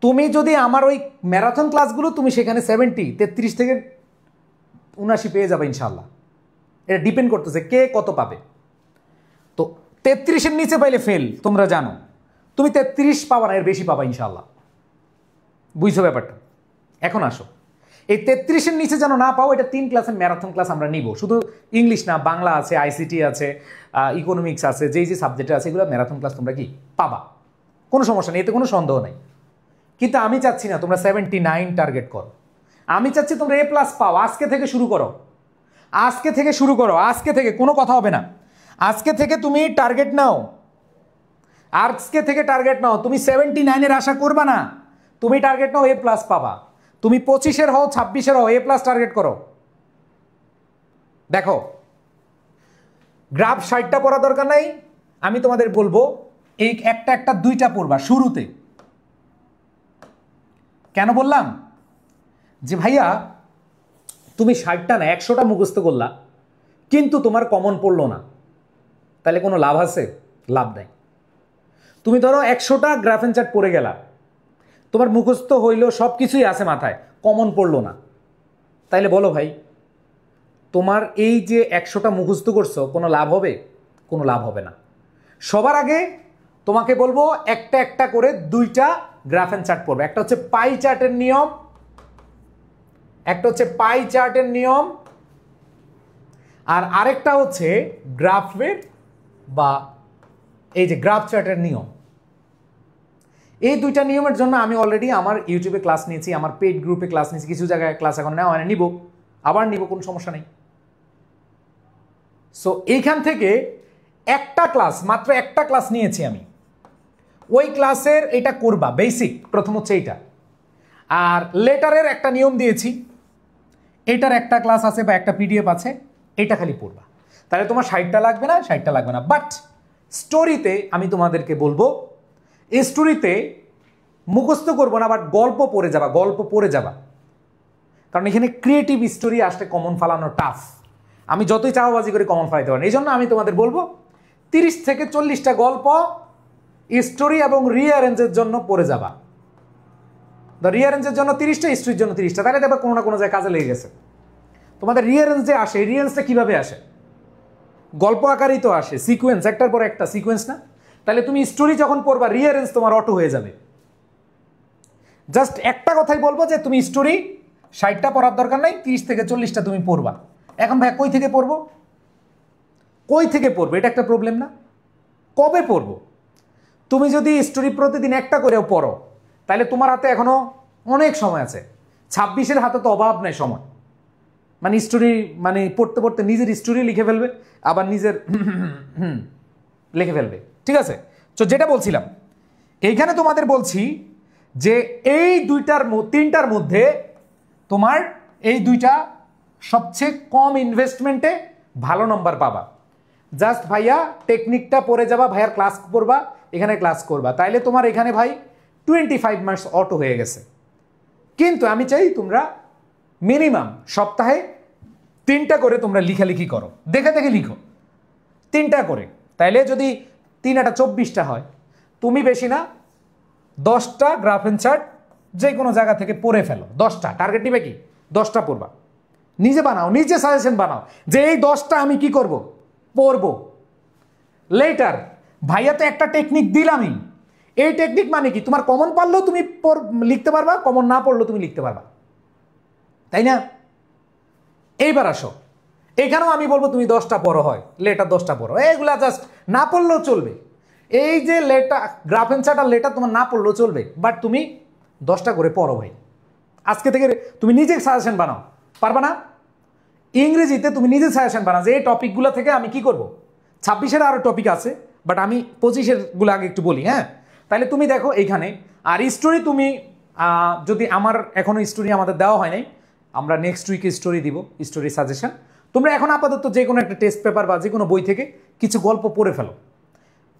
S1: তুমি যদি আমার ওই ম্যারাথন ক্লাসগুলো তুমি সেখানে 33 থেকে 79 পেয়ে যাবে ইনশাল্লাহ। এটা ডিপেন্ড করতেছে কে কত পাবে। তো 33-এর নিচে পাইলে ফেল, তোমরা জানো। তুমি 33 পাবা না, এর বেশি পাবা ইনশাল্লাহ। বুঝছো ব্যাপারটা? এখন আসো, এই 33-এর নিচে যেন না পাও, এটা 3 ক্লাসের ম্যারাথন ক্লাস আমরা নিব। শুধু ইংলিশ না, বাংলা আছে, আইসিটি আছে, ইকোনমিক্স আছে, যেই যে সাবজেক্ট আছে এগুলো ম্যারাথন ক্লাস তোমরা কি পাবা, কোনো সমস্যা নেই, এতে কোনো সন্দেহ নেই। কিন্তু আমি চাচ্ছি না তোমরা 79 টার্গেট করো, আমি চাচ্ছি তোমরা A+ পাও। আজকে থেকে শুরু করো, আজকে থেকে শুরু করো, আজকে থেকে কোনো কথা হবে না। আজকে থেকে তুমি টার্গেট নাও, আজকে থেকে টার্গেট নাও। তুমি 79-এর আশা করবা না, তুমি টার্গেট নাও A+ পাবা। তুমি 25-এর হও, 26-এর হও, A+ টার্গেট করো। দেখো গ্রাফ 60টা পড়া দরকার নাই, আমি তোমাদের বলবো এই একটা 2টা পড়বা শুরুতে। কেন বললাম যে ভাইয়া তুমি 60টা না 100টা মুখস্থ করলা কিন্তু তোমার কমন পড়লো না, তাহলে কোনো লাভ আছে? লাভ নাই। তুমি ধরো 100টা গ্রাফ এন্ড চার্ট পড়ে গেলা, তোমার মুখস্থ হইলো, সব কিছুই আছে মাথায়, কমন পড়লো না, তাইলে বলো ভাই তোমার এই যে 100টা মুখস্থ করছো কোনো লাভ হবে? কোনো লাভ হবে না। সবার আগে তোমাকে বলবো একটা করে 2টা গ্রাফ এন্ড চার্ট পড়বে। একটা হচ্ছে পাই চার্টের নিয়ম, একটা হচ্ছে পাই চার্টের নিয়ম, আর আরেকটা হচ্ছে গ্রাফের বা এই যে গ্রাফ চার্টের নিয়ম। এই 2টা নিয়মের জন্য আমি অলরেডি আমার ইউটিউবে ক্লাস নিয়েছি, আমার পেইড গ্রুপে ক্লাস নিয়েছি, কিছু জায়গায় ক্লাস এখন নেওয়া হয় না, নিব, আবার নিব, কোনো সমস্যা নেই। সো এইখান থেকে একটা ক্লাস, মাত্র একটা ক্লাস নিয়েছি আমি, ওই ক্লাসের এটা করবা বেসিক, প্রথম হচ্ছে এইটা। আর লেটারের একটা নিয়ম দিয়েছি, এটার একটা ক্লাস আছে বা একটা পিডিএফ আছে, এটা খালি পড়বা। তাহলে তোমার 60টা লাগবে না, 60টা লাগবে না। বাট স্টোরিতে আমি তোমাদেরকে বলবো, এই স্টোরিতে মুখস্থ করবো না, বাট গল্প পড়ে যাবা, গল্প পড়ে যাবা। কারণ এখানে ক্রিয়েটিভ স্টোরি আসলে কমন ফালানো টাফ। আমি যতই চাওয়াবাজি করে কমন ফালাইতে পারি, এই জন্য আমি তোমাদের বলবো 30 থেকে 40টা গল্প স্টোরি এবং রিঅ্যারেঞ্জের জন্য পড়ে যাবা। রিঅ্যারেঞ্জের জন্য 30টা, স্টোরির জন্য 30টা, তাহলে দেখবা কোনো না কোনো জায়গায় কাজে লেগে গেছে। তোমাদের রিঅ্যারেঞ্জ যে আসে, রিঅ্যারেঞ্জটা কীভাবে আসে? গল্প আকারেই তো আসে, সিকোয়েন্স, একটার পর একটা সিকোয়েন্স না? তাহলে তুমি স্টোরি যখন পড়বা, রিঅ্যারেঞ্জ তোমার অটো হয়ে যাবে। জাস্ট একটা কথাই বলবো যে তুমি স্টোরি 60টা পড়ার দরকার নাই, 30 থেকে 40টা তুমি পড়বা। এখন ভাই কই থেকে পড়বো? কই থেকে পড়বো এটা একটা প্রবলেম না? কবে পড়বো? তুমি যদি স্টোরি প্রতিদিন একটা করেও পড়ো, তাহলে তোমার হাতে এখনো অনেক সময় আছে। 26-এর হাতে তো অভাব নেই সময়। মানে স্টোরি মানে পড়তে পড়তে নিজের স্টোরি লিখে ফেলবে, আবার নিজের লিখে ফেলবে। ঠিক আছে, তো যেটা বলছিলাম, এইখানে তোমাদের বলছি যে এই তিনটার মধ্যে তোমার এই দুইটা সবচেয়ে কম ইনভেস্টমেন্টে ভালো নম্বর পাবা। জাস্ট ভাইয়া টেকনিকটা পড়ে যাবা, ভাইয়ার ক্লাস করবা, এখানে ক্লাস করবা, তাইলে তোমার এখানে ভাই 25 মার্কস অটো হয়ে গেছে। কিন্তু আমি চাই তোমরা মিনিমাম সপ্তাহে 3টা করে তোমরা লিখালিখি করো, দেখে দেখে লিখো 3টা করে। তাইলে যদি 3 24টা হয়, তুমি বেশি না 10টা গ্রাফ এন্ড চার্ট যে কোনো জায়গা থেকে পড়ে ফেলো। 10টা টার্গেট নিবে কি? 10টা পড়বা, নিজে বানাও, নিজে সাজেশন বানাও যে এই 10টা আমি কি করব, পড়বো। লেটার ভাইয়া তো একটা টেকনিক দিলামই, এই টেকনিক মানে কি? তোমার কমন পারলেও তুমি লিখতে পারবা, কমন না পড়লেও তুমি লিখতে পারবা, তাই না? এইবার আসো, এখানেও আমি বলবো তুমি 10টা পড়ো, হয় লেটার 10টা পড়ো, এইগুলা জাস্ট না পড়লেও চলবে। এই যে লেটার, গ্রাফ এন্ড চার্ট আর লেটার তোমার না পড়লেও চলবে, বাট তুমি 10টা করে পড়ো ভাই। আজকে থেকে তুমি নিজে সাজেশন বানাও, পারবা না? ইংরেজিতে তুমি নিজে সাজেশন বানাও যে এই টপিকগুলো থেকে আমি কি করব। 26-এর আরও টপিক আছে, বাট আমি 25-এর গুলো আগে একটু বলি। হ্যাঁ, তাহলে তুমি দেখো এইখানে। আর স্টোরি তুমি যদি আমার এখনো স্টোরি আমাদের দেওয়া হয় নাই, আমরা নেক্সট উইকে স্টোরি দিব, স্টোরি সাজেশন। তোমরা এখন আপাতত যে কোনো একটা টেস্ট পেপার বা যে কোনো বই থেকে কিছু গল্প পড়ে ফেলো।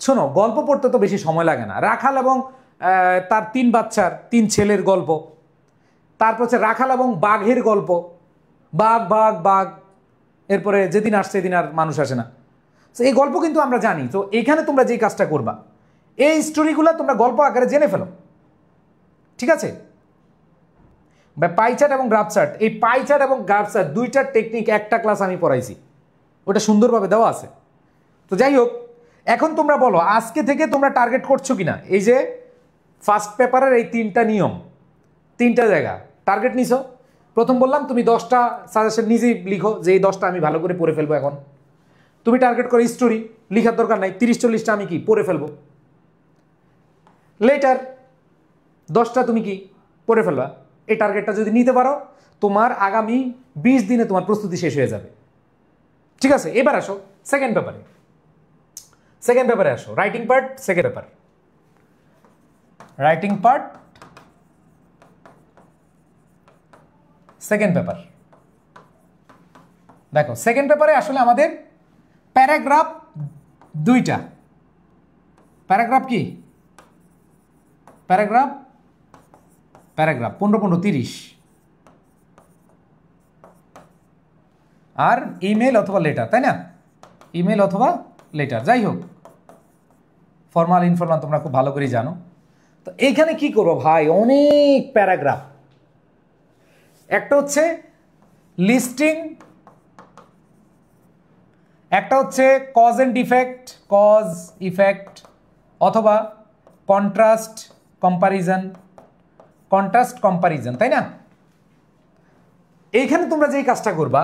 S1: শোনো, গল্প পড়তে তো বেশি সময় লাগে না। রাখাল এবং তার 3 বাচ্চার 3 ছেলের গল্প, তারপর হচ্ছে রাখাল এবং বাঘের গল্প, বাঘ বাঘ বাঘ, এরপরে যেদিন আসছে সেদিন আর মানুষ আসে না। তো এই গল্প কিন্তু আমরা জানি। তো এইখানে তোমরা যেই কাজটা করবা, এই স্টোরিগুলো তোমরা গল্প আকারে জেনে ফেলো, ঠিক আছে? পাই চার্ট এবং গ্রাফ চার্ট, এই পাই চার্ট এবং গ্রাফ চার্ট দুইটার টেকনিক একটা ক্লাস আমি পড়াইছি, ওটা সুন্দরভাবে দেওয়া আছে। তো যাই হোক, এখন তোমরা বলো আজকে থেকে তোমরা টার্গেট করছো কিনা? এই যে ফার্স্ট পেপারের এই 3টা নিয়ম, 3টা জায়গা টার্গেট নিছো। প্রথম বললাম তুমি 10টা সাজেশন নিজেই লিখো, যে এই 10টা আমি ভালো করে পড়ে ফেলবো। এখন তুমি টার্গেট করো স্টোরি, লিখার দরকার নাই, 30-40টা আমি কি পড়ে ফেলবো। লেটার 10টা তুমি কি পড়ে ফেলবা। এই টার্গেটটা যদি নিতে পারো, তোমার আগামী 20 দিনে তোমার প্রস্তুতি শেষ হয়ে যাবে, ঠিক আছে? এবার আসো সেকেন্ড পেপারে। সেকেন্ড পেপারে আসো, writing part, second paper, writing part, second paper. দেখো সেকেন্ড পেপারে আসলে আমাদের প্যারাগ্রাফ 2টা। প্যারাগ্রাফ কি? Paragraph, paragraph 15-15-30। আর ইমেল অথবা লেটার, তাই না? ইমেল অথবা লেটার, যাই হোক, ফর্মাল ইনফর্মাল তোমরা খুব ভালো করেই জানো। তো এইখানে কি করবো ভাই, অনেক প্যারাগ্রাফ। একটা হচ্ছে লিস্টিং, একটা হচ্ছে cause and effect, cause effect, অথবা কন্ট্রাস্ট কম্পারিজন, কন্ট্রাস্ট কম্পারিজন, তাই না? এইখানে তোমরা যেই কাজটা করবা,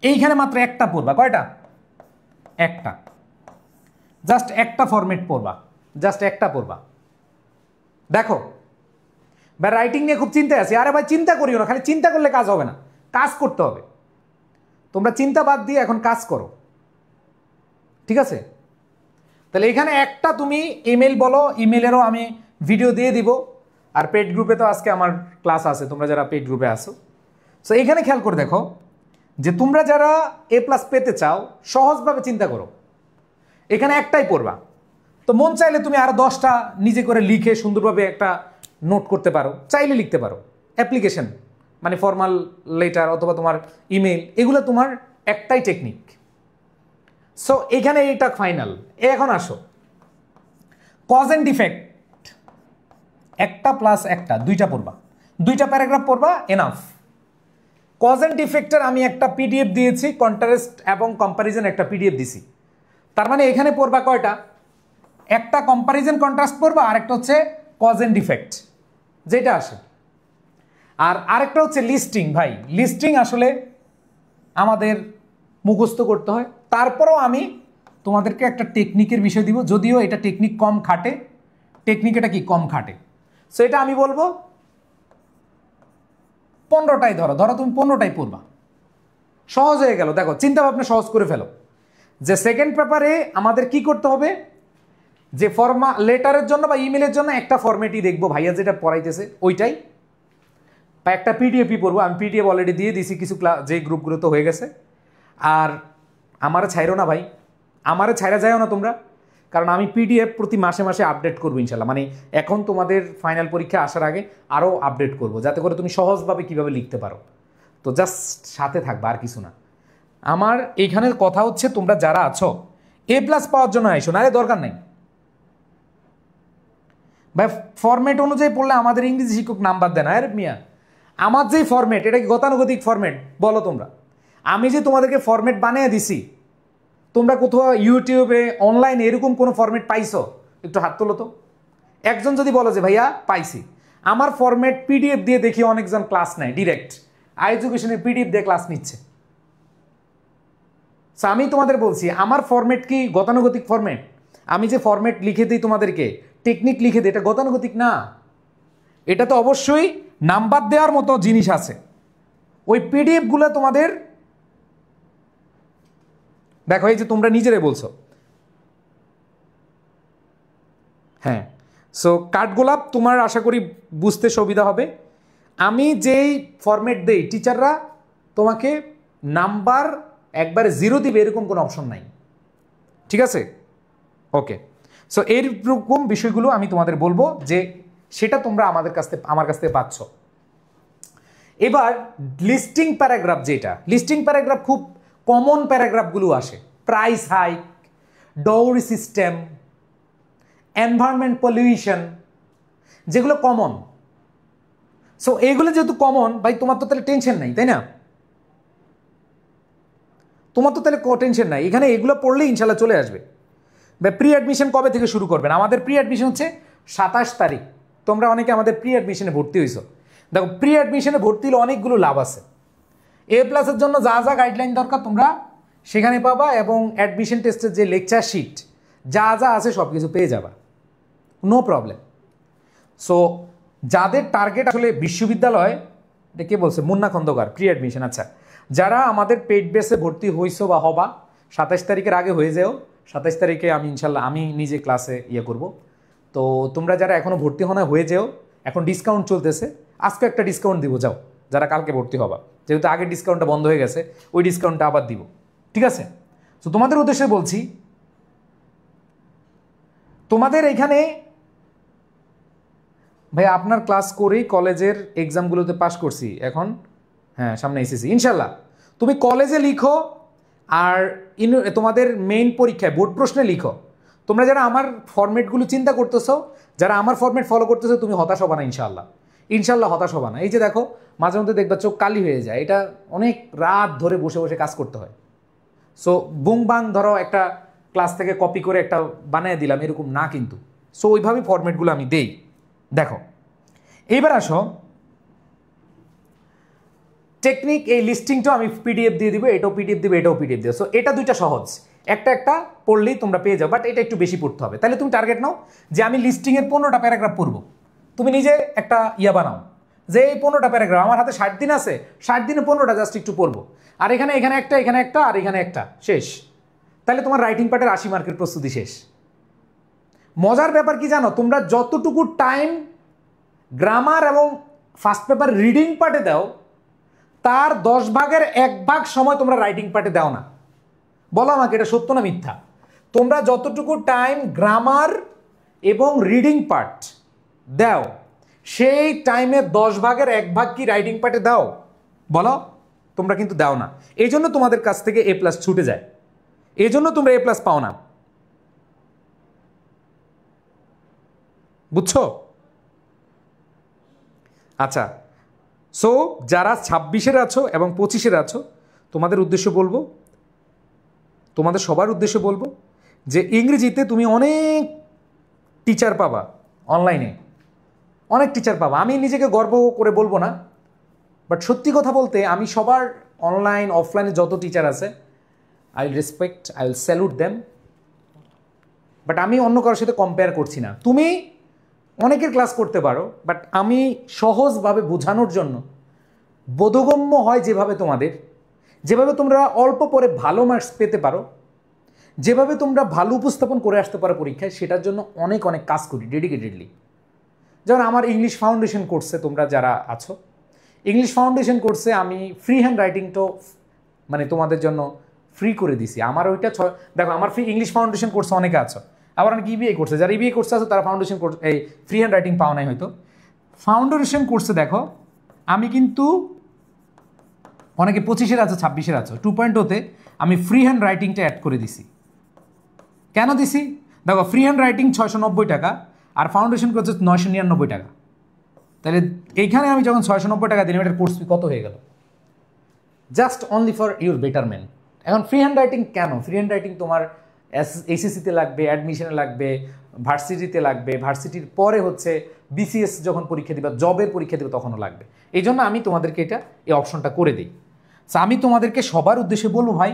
S1: এইখানে মাত্র একটা পড়বা। কয়টা? একটা। জাস্ট একটা ফরম্যাট পড়বা, জাস্ট একটা পড়বা। দেখো ভাই, রাইটিং নিয়ে খুব চিন্তায় আছি। আরে ভাই চিন্তা করিও না, খালি চিন্তা করলে কাজ হবে না, কাজ করতে হবে। তোমরা চিন্তা বাদ দিয়ে এখন কাজ করো। ঠিক আছে? তাহলে এখানে একটা তুমি ইমেল বলো, ইমেলেরও আমি ভিডিও দিয়ে দিব। আর পেড গ্রুপে তো আজকে আমার ক্লাস আছে, তোমরা যারা পেড গ্রুপে আসো। সো এখানে খেয়াল করে দেখো যে তোমরা যারা A+ পেতে চাও, সহজভাবে চিন্তা করো, এখানে একটাই পড়বা। তো মন চাইলে তুমি আরো 10টা নিজে করে লিখে সুন্দরভাবে একটা নোট করতে পারো, চাইলে লিখতে পারো। অ্যাপ্লিকেশন মানে ফর্মাল লেটার অথবা তোমার ইমেল, এগুলো তোমার একটাই টেকনিক। সো এখানে এটা ফাইনাল। এখন আসো কজ এন্ড ডিফেক্ট, একটা প্লাস একটা, দুইটা পড়বা, দুইটা প্যারাগ্রাফ পড়বা, এনাফ। কজ এন্ড ডিফেক্টের আমি একটা পিডিএফ দিয়েছি, কন্ট্রাস্ট এবং কম্প্যারিজন একটা পিডিএফ দিছি। তার মানে এখানে পড়বা কয়টা? একটা কম্প্যারিজন কন্ট্রাস্ট পড়বা, আরেকটা হচ্ছে কজ এন্ড ডিফেক্ট যেটা আসে, আর আরেকটা হচ্ছে লিস্টিং। ভাই লিস্টিং আসলে আমাদের মুখস্থ করতে হয়। তারপরেও আমি তোমাদেরকে একটা টেকনিকের বিষয় দিব, যদিও এটা টেকনিক কম খাটে, টেকনিক এটা কি কম খাটে। সো এটা আমি বলবো 15টাই ধরো তুমি 15টাই পড়বা, সহজ হয়ে গেল। দেখো চিন্তা ভাবনা সহজ করে ফেলো যে সেকেন্ড পেপারে আমাদের কি করতে হবে, যে লেটারের জন্য বা ইমেলের জন্য একটা ফরম্যাটই দেখবো, ভাইয়া যেটা পড়াইতেছে ওইটাই, বা একটা পিডিএফই পড়বো। আমি পিডিএফ অলরেডি দিয়ে দিছি কিছু যে গ্রুপগুলো তো হয়ে গেছে। আর আমারে ছাইরো না ভাই, আমারে ছাইরা যায়ও না তোমরা, কারণ আমি পিডিএফ প্রতি মাসে মাসে আপডেট করবো ইনশাল্লাহ। মানে এখন তোমাদের ফাইনাল পরীক্ষা আসার আগে আরও আপডেট করবো, যাতে করে তুমি সহজভাবে কীভাবে লিখতে পারো। তো জাস্ট সাথে থাকবা, আর কিছু না। আমার এইখানে কথা হচ্ছে তোমরা যারা আছো A+ পাওয়ার জন্য আইসো না, আরে দরকার নাই ভাই। ফরম্যাট অনুযায়ী পড়লে আমাদের ইংরেজি শিক্ষক নাম্বার দেন। আরে মিয়া, আমার যেই ফরম্যাট, এটা কি গতানুগতিক ফরম্যাট বলো তোমরা? আমি যে তোমাদেরকে ফরম্যাট বানিয়ে দিছি, তোমরা কোথাও ইউটিউবে অনলাইনে এরকম কোনো ফরম্যাট পাইছো? একটু হাত তোলো তো। একজন যদি বলো যে ভাইয়া পাইছি, আমার ফরম্যাট পিডিএফ দিয়ে দেখি অনেকজন ক্লাস নেয়, ডিরেক্ট এডুকেশনের পিডিএফ দিয়ে ক্লাস নিচ্ছে। সো আমি তোমাদের বলছি আমার ফরম্যাট কি গতানুগতিক ফরম্যাট? আমি যে ফরম্যাট লিখে দিই তোমাদেরকে, টেকনিক লিখে দিই, এটা গতানুগতিক না। এটা তো অবশ্যই নাম্বার দেওয়ার মতো জিনিস আছে। ওই পিডিএফগুলো তোমাদের দেখো, এই যে তোমরা নিজেরাই বলছো। হ্যাঁ, সো কাঠগোলাপ তোমার আশা করি বুঝতে সুবিধা হবে। আমি যেই ফরম্যাট দেই, টিচাররা তোমাকে নাম্বার একবারে 0 দিবে এরকম কোনো অপশন নাই, ঠিক আছে? ওকে, সো এইরকম বিষয়গুলো আমি তোমাদের বলবো, যে সেটা তোমরা আমার কাছ থেকে পাচ্ছ। এবার লিস্টিং প্যারাগ্রাফ, যেটা লিস্টিং প্যারাগ্রাফ খুব কমন প্যারাগ্রাফগুলো আসে, price hike, dowry system, environment pollution, যেগুলো কমন। সো এইগুলো যেহেতু কমন, ভাই তোমার তো তাহলে টেনশন নাই, তাই না? তোমার তো তাহলে টেনশন নাই, এখানে এগুলো পড়লে ইনশাল্লাহ চলে আসবে। ভাই প্রি অ্যাডমিশন কবে থেকে শুরু করবেন? আমাদের প্রি অ্যাডমিশন হচ্ছে 27 তারিখ। তোমরা অনেকে আমাদের প্রি অ্যাডমিশনে ভর্তি হয়েছো। দেখো প্রি অ্যাডমিশনে ভর্তি হলে অনেকগুলো লাভ আছে। A+-এর জন্য যা যা গাইডলাইন দরকার তোমরা সেখানে পাবা, এবং অ্যাডমিশন টেস্টের যে লেকচার শিট যা যা আছে সব কিছু পেয়ে যাবা, নো প্রবলেম। সো যাদের টার্গেট আসলে বিশ্ববিদ্যালয়, এটা কে বলছে? Munna Khandakar, pre admission. আচ্ছা, যারা আমাদের পেইড বেসে ভর্তি হইছো বা হবা, 27 তারিখের আগে হয়ে যাও। 27 তারিখে আমি ইনশাল্লাহ আমি নিজে ক্লাসে করব। তো তোমরা যারা এখনও ভর্তি হও না, হয়ে যেও। এখন ডিসকাউন্ট চলতেছে, আজকে একটা ডিসকাউন্ট দিব, যাও যারা কালকে ভর্তি হবা, যেহেতু আগের ডিসকাউন্টটা বন্ধ হয়ে গেছে, ওই ডিসকাউন্টটা আবার দিব, ঠিক আছে? তো তোমাদের উদ্দেশ্যে বলছি, তোমাদের এখানে ভাই আপনার ক্লাস করেই কলেজের এক্সামগুলোতে পাস করছি এখন। হ্যাঁ, সামনে এসেছি ইনশাল্লাহ। তুমি কলেজে লিখো, আর তোমাদের মেইন পরীক্ষায় বোর্ড প্রশ্নে লিখো। তোমরা যারা আমার ফরম্যাটগুলো চিন্তা করতেছো, যারা আমার ফরম্যাট ফলো করতেছো, তুমি হতাশ হবা না ইনশাল্লাহ। ইনশাল্লাহ হতাশ হবা না। এই যে দেখো, মাঝে মধ্যে দেখবা চোখ কালি হয়ে যায়, এটা অনেক রাত ধরে বসে বসে কাজ করতে হয়। সো বুং বাং ধরো একটা ক্লাস থেকে কপি করে একটা বানিয়ে দিলাম, এরকম না কিন্তু। সো ওইভাবেই ফরম্যাটগুলো আমি দেই। দেখো এইবার আসো টেকনিক, এই লিস্টিংটাও আমি পিডিএফ দিয়ে দিব, এটাও পিডিএফ দিব, এটাও পিডিএফ দিব। সো এটা দুইটা সহজ, একটা একটা পড়লেই তোমরা পেয়ে যাও, বাট এটা একটু বেশি পড়তে হবে। তাহলে তুমি টার্গেট নাও যে আমি লিস্টিংয়ের 15টা প্যারাগ্রাফ পড়বো। তুমি নিজে একটা বানাও যে এই 15টা প্যারাগ্রাফ, আমার হাতে 60 দিন আছে, 60 দিনে 15টা জাস্ট একটু পড়বো। আর এখানে একটা, এখানে একটা, আর এখানে একটা, শেষ। তাহলে তোমার রাইটিং পার্টের 80 মার্কের প্রস্তুতি শেষ। মজার ব্যাপার কি জানো, তোমরা যতটুকু টাইম গ্রামার এবং ফার্স্ট পেপার রিডিং পার্টে দাও তার 10 ভাগের 1 ভাগ সময় তোমরা রাইটিং পার্টে দাও না। বলো আমাকে এটা সত্য না মিথ্যা? তোমরা যতটুকু টাইম গ্রামার এবং রিডিং পার্ট দাও সেই টাইমের 10 ভাগের 1 ভাগ কি রাইটিং পার্টে দাও? বলো। তোমরা কিন্তু দাও না, এই জন্য তোমাদের কাছ থেকে A+ ছুটে যায়, এই জন্য তোমরা A+ পাও না। বুঝছো? আচ্ছা, সো যারা 26-এর আছো এবং 25-এর আছো তোমাদের উদ্দেশ্য বলবো, তোমাদের সবার উদ্দেশ্যে বলবো যে ইংরেজিতে তুমি অনেক টিচার পাবা, অনলাইনে অনেক টিচার পাবা। আমি নিজেকে গর্ব করে বলবো না, বাট সত্যি কথা বলতে আমি সবার অনলাইন অফলাইনে যত টিচার আছে I will respect, I will salute them, but আমি অন্য কারোর সাথে কম্পেয়ার করছি না। তুমি অনেকের ক্লাস করতে পারো, বাট আমি সহজভাবে বোঝানোর জন্য বোধগম্য হয় যেভাবে তোমাদের, যেভাবে তোমরা অল্প পরে ভালো মার্কস পেতে পারো, যেভাবে তোমরা ভালো উপস্থাপন করে আসতে পারো পরীক্ষায়, সেটার জন্য অনেক অনেক কাজ করি ডেডিকেটেডলি। যেমন আমার ইংলিশ ফাউন্ডেশন কোর্সে তোমরা যারা আছো, ইংলিশ ফাউন্ডেশন কোর্সে আমি ফ্রি হ্যান্ড রাইটিংটাও মানে তোমাদের জন্য ফ্রি করে দিছি। আমার ওইটা দেখো, আমার ইংলিশ ফাউন্ডেশন কোর্সে অনেকে আছো, আবার অনেক ইবিএ কোর্সে, যারা ইবিএ কোর্সে আছো তারা ফাউন্ডেশন কোর্স এই ফ্রি হ্যান্ড রাইটিং পাও নাই হয়তো। ফাউন্ডেশন কোর্সে দেখো আমি কিন্তু অনেকে 25-এর আছো 26-এর আছো 2.0-তে আমি ফ্রি হ্যান্ড রাইটিংটা অ্যাড করে দিছি। কেন দিছি? দেখো, ফ্রি হ্যান্ড রাইটিং 690 টাকা আর ফাউন্ডেশন কোর্স 999 টাকা। তাহলে এইখানে আমি যখন 690 টাকা দিলাম, এটার কোর্স ফি কত হয়ে গেল? Just only for your betterment. এখন ফ্রি হ্যান্ড রাইটিং কেন? ফ্রি হ্যান্ড রাইটিং তোমার এসএসসিতে লাগবে, অ্যাডমিশনে লাগবে, ভার্সিটিতে লাগবে, ভার্সিটির পরে হচ্ছে বিসিএস যখন পরীক্ষা দিবা, জবের পরীক্ষা দিবে তখনও লাগবে। এই জন্য আমি তোমাদেরকে এই অপশনটা করে দিই। সো আমি তোমাদেরকে সবার উদ্দেশ্যে বলবো, ভাই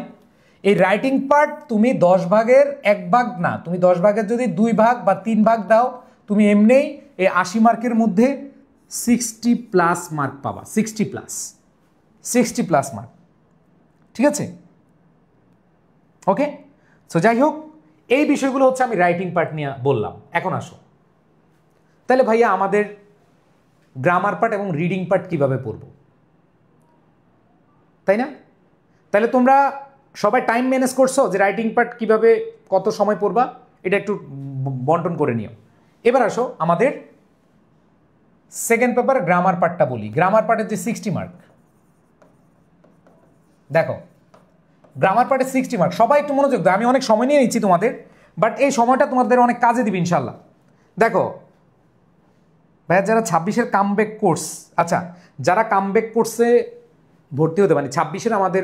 S1: এই রাইটিং পার্ট তুমি 10 ভাগের 1 ভাগ না, তুমি 10 ভাগের যদি 2 ভাগ বা 3 ভাগ দাও, তুমি এমনিই এই 80 মার্কের মধ্যে 60+ মার্ক পাবা। 60+ মার্ক, ঠিক আছে? ওকে, সো যাই হোক, এই বিষয়গুলো হচ্ছে আমি রাইটিং পার্ট নিয়ে বললাম। এখন আসো, তাহলে ভাইয়া আমাদের গ্রামার পার্ট এবং রিডিং পার্ট কিভাবে পড়ব, তাই না? তাহলে তোমরা সবাই টাইম ম্যানেজ করছো যে রাইটিং পার্ট কিভাবে কত সময় পড়বা, এটা একটু বন্টন করে নিও। এবার আসো আমাদের সেকেন্ড পেপার গ্রামার পার্টটা বলি। গ্রামার পার্টের যে 60 মার্ক, দেখো গ্রামার পার্টে 60 মার্ক, সবাই একটু মনোযোগ দাও। আমি অনেক সময় নিয়ে নিচ্ছি তোমাদের, বাট এই সময়টা তোমাদের অনেক কাজে দিবে ইনশাল্লাহ। দেখো ভাইয়া, যারা 26-এর কামব্যাক কোর্স, আচ্ছা যারা কামব্যাক কোর্সে ভর্তি হতে পারে, 26-এর আমাদের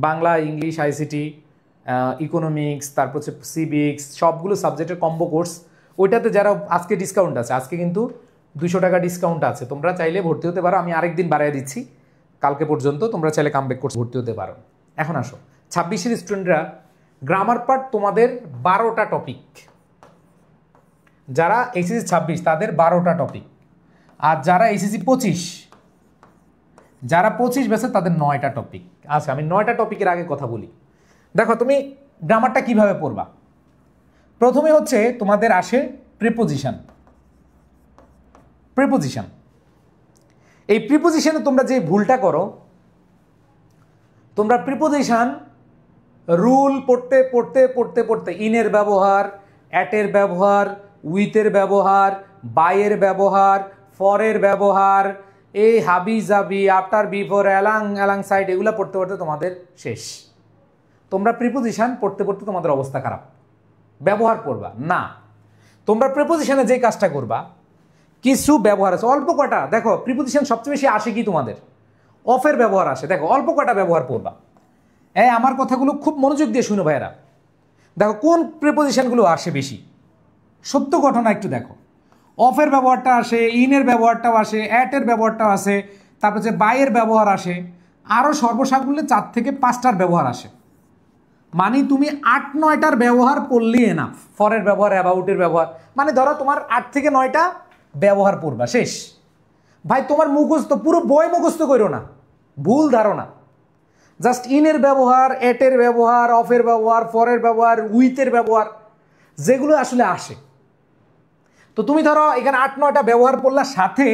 S1: বাংলা, ইংলিশ, আইসিটি, ইকোনমিক্স, তারপর হচ্ছে সিভিক্স, সবগুলো সাবজেক্টের কম্বো কোর্স, ওইটাতে যারা আজকে ডিসকাউন্ট আছে, আজকে কিন্তু 200 টাকা ডিসকাউন্ট আছে, তোমরা চাইলে ভর্তি হতে পারো। আমি আরেকদিন বাড়াই দিচ্ছি, কালকে পর্যন্ত তোমরা চাইলে কামব্যাক কোর্স ভর্তি হতে পারো। এখন আসো, 26-এর স্টুডেন্টরা গ্রামার পার্ট তোমাদের 12টা টপিক, যারা এসএসসি 26 তাদের 12টা টপিক, আর যারা এসএসসি 25, যারা 25 বেসে তাদের 9টা টপিক। আচ্ছা, আমি 9টা টপিকের আগে কথা বলি। দেখো তুমি গ্রামারটা কিভাবে পড়বা। প্রথমে হচ্ছে তোমাদের আসে প্রিপোজিশন। প্রিপোজিশন, এই প্রিপোজিশনে তোমরা যে ভুলটা করো, তোমরা প্রিপোজিশন রুল পড়তে পড়তে পড়তে পড়তে ইনের ব্যবহার, অ্যাটের ব্যবহার, উইথের ব্যবহার, বাইয়ের ব্যবহার, ফরের ব্যবহার, এই হাবি জাবি, আফটার, বিফোর, অ্যালাং সাইড, এগুলো পড়তে পড়তে তোমাদের শেষ। তোমরা প্রিপোজিশন পড়তে পড়তে তোমাদের অবস্থা খারাপ। ব্যবহার পড়বা না, তোমরা প্রিপোজিশনে যে কাজটা করবা, কিছু ব্যবহার আছে অল্প কটা। দেখো প্রিপোজিশন সবচেয়ে বেশি আসে কি তোমাদের, অফের ব্যবহার আসে। দেখো অল্প কটা ব্যবহার পড়বা। আমার কথাগুলো খুব মনোযোগ দিয়ে শুনো ভাইয়েরা। দেখো কোন প্রিপোজিশনগুলো আসে বেশি, সত্য ঘটনা একটু দেখো। অফের ব্যবহারটা আসে, ইনের ব্যবহারটাও আসে, অ্যাটের ব্যবহারটাও আসে, তারপর যে বাইয়ের ব্যবহার আসে, আরও সর্বসাকুল্যে 4 থেকে 5টার ব্যবহার আসে। মানে তুমি 8-9টার ব্যবহার পড়লেই এনাফ। ফরের ব্যবহার, অ্যাবাউটের ব্যবহার, মানে ধরো তোমার 8 থেকে 9টা ব্যবহার পড়বা, শেষ। ভাই তোমার মুখস্থ, পুরো বই মুখস্থ করো না, ভুল ধারণা। জাস্ট ইনের ব্যবহার, এটের ব্যবহার, অফের ব্যবহার, ফরের ব্যবহার, উইথের ব্যবহার, যেগুলো আসলে আসে। তো তুমি ধরো এখানে 8-9টা ব্যবহার করলা, সাথে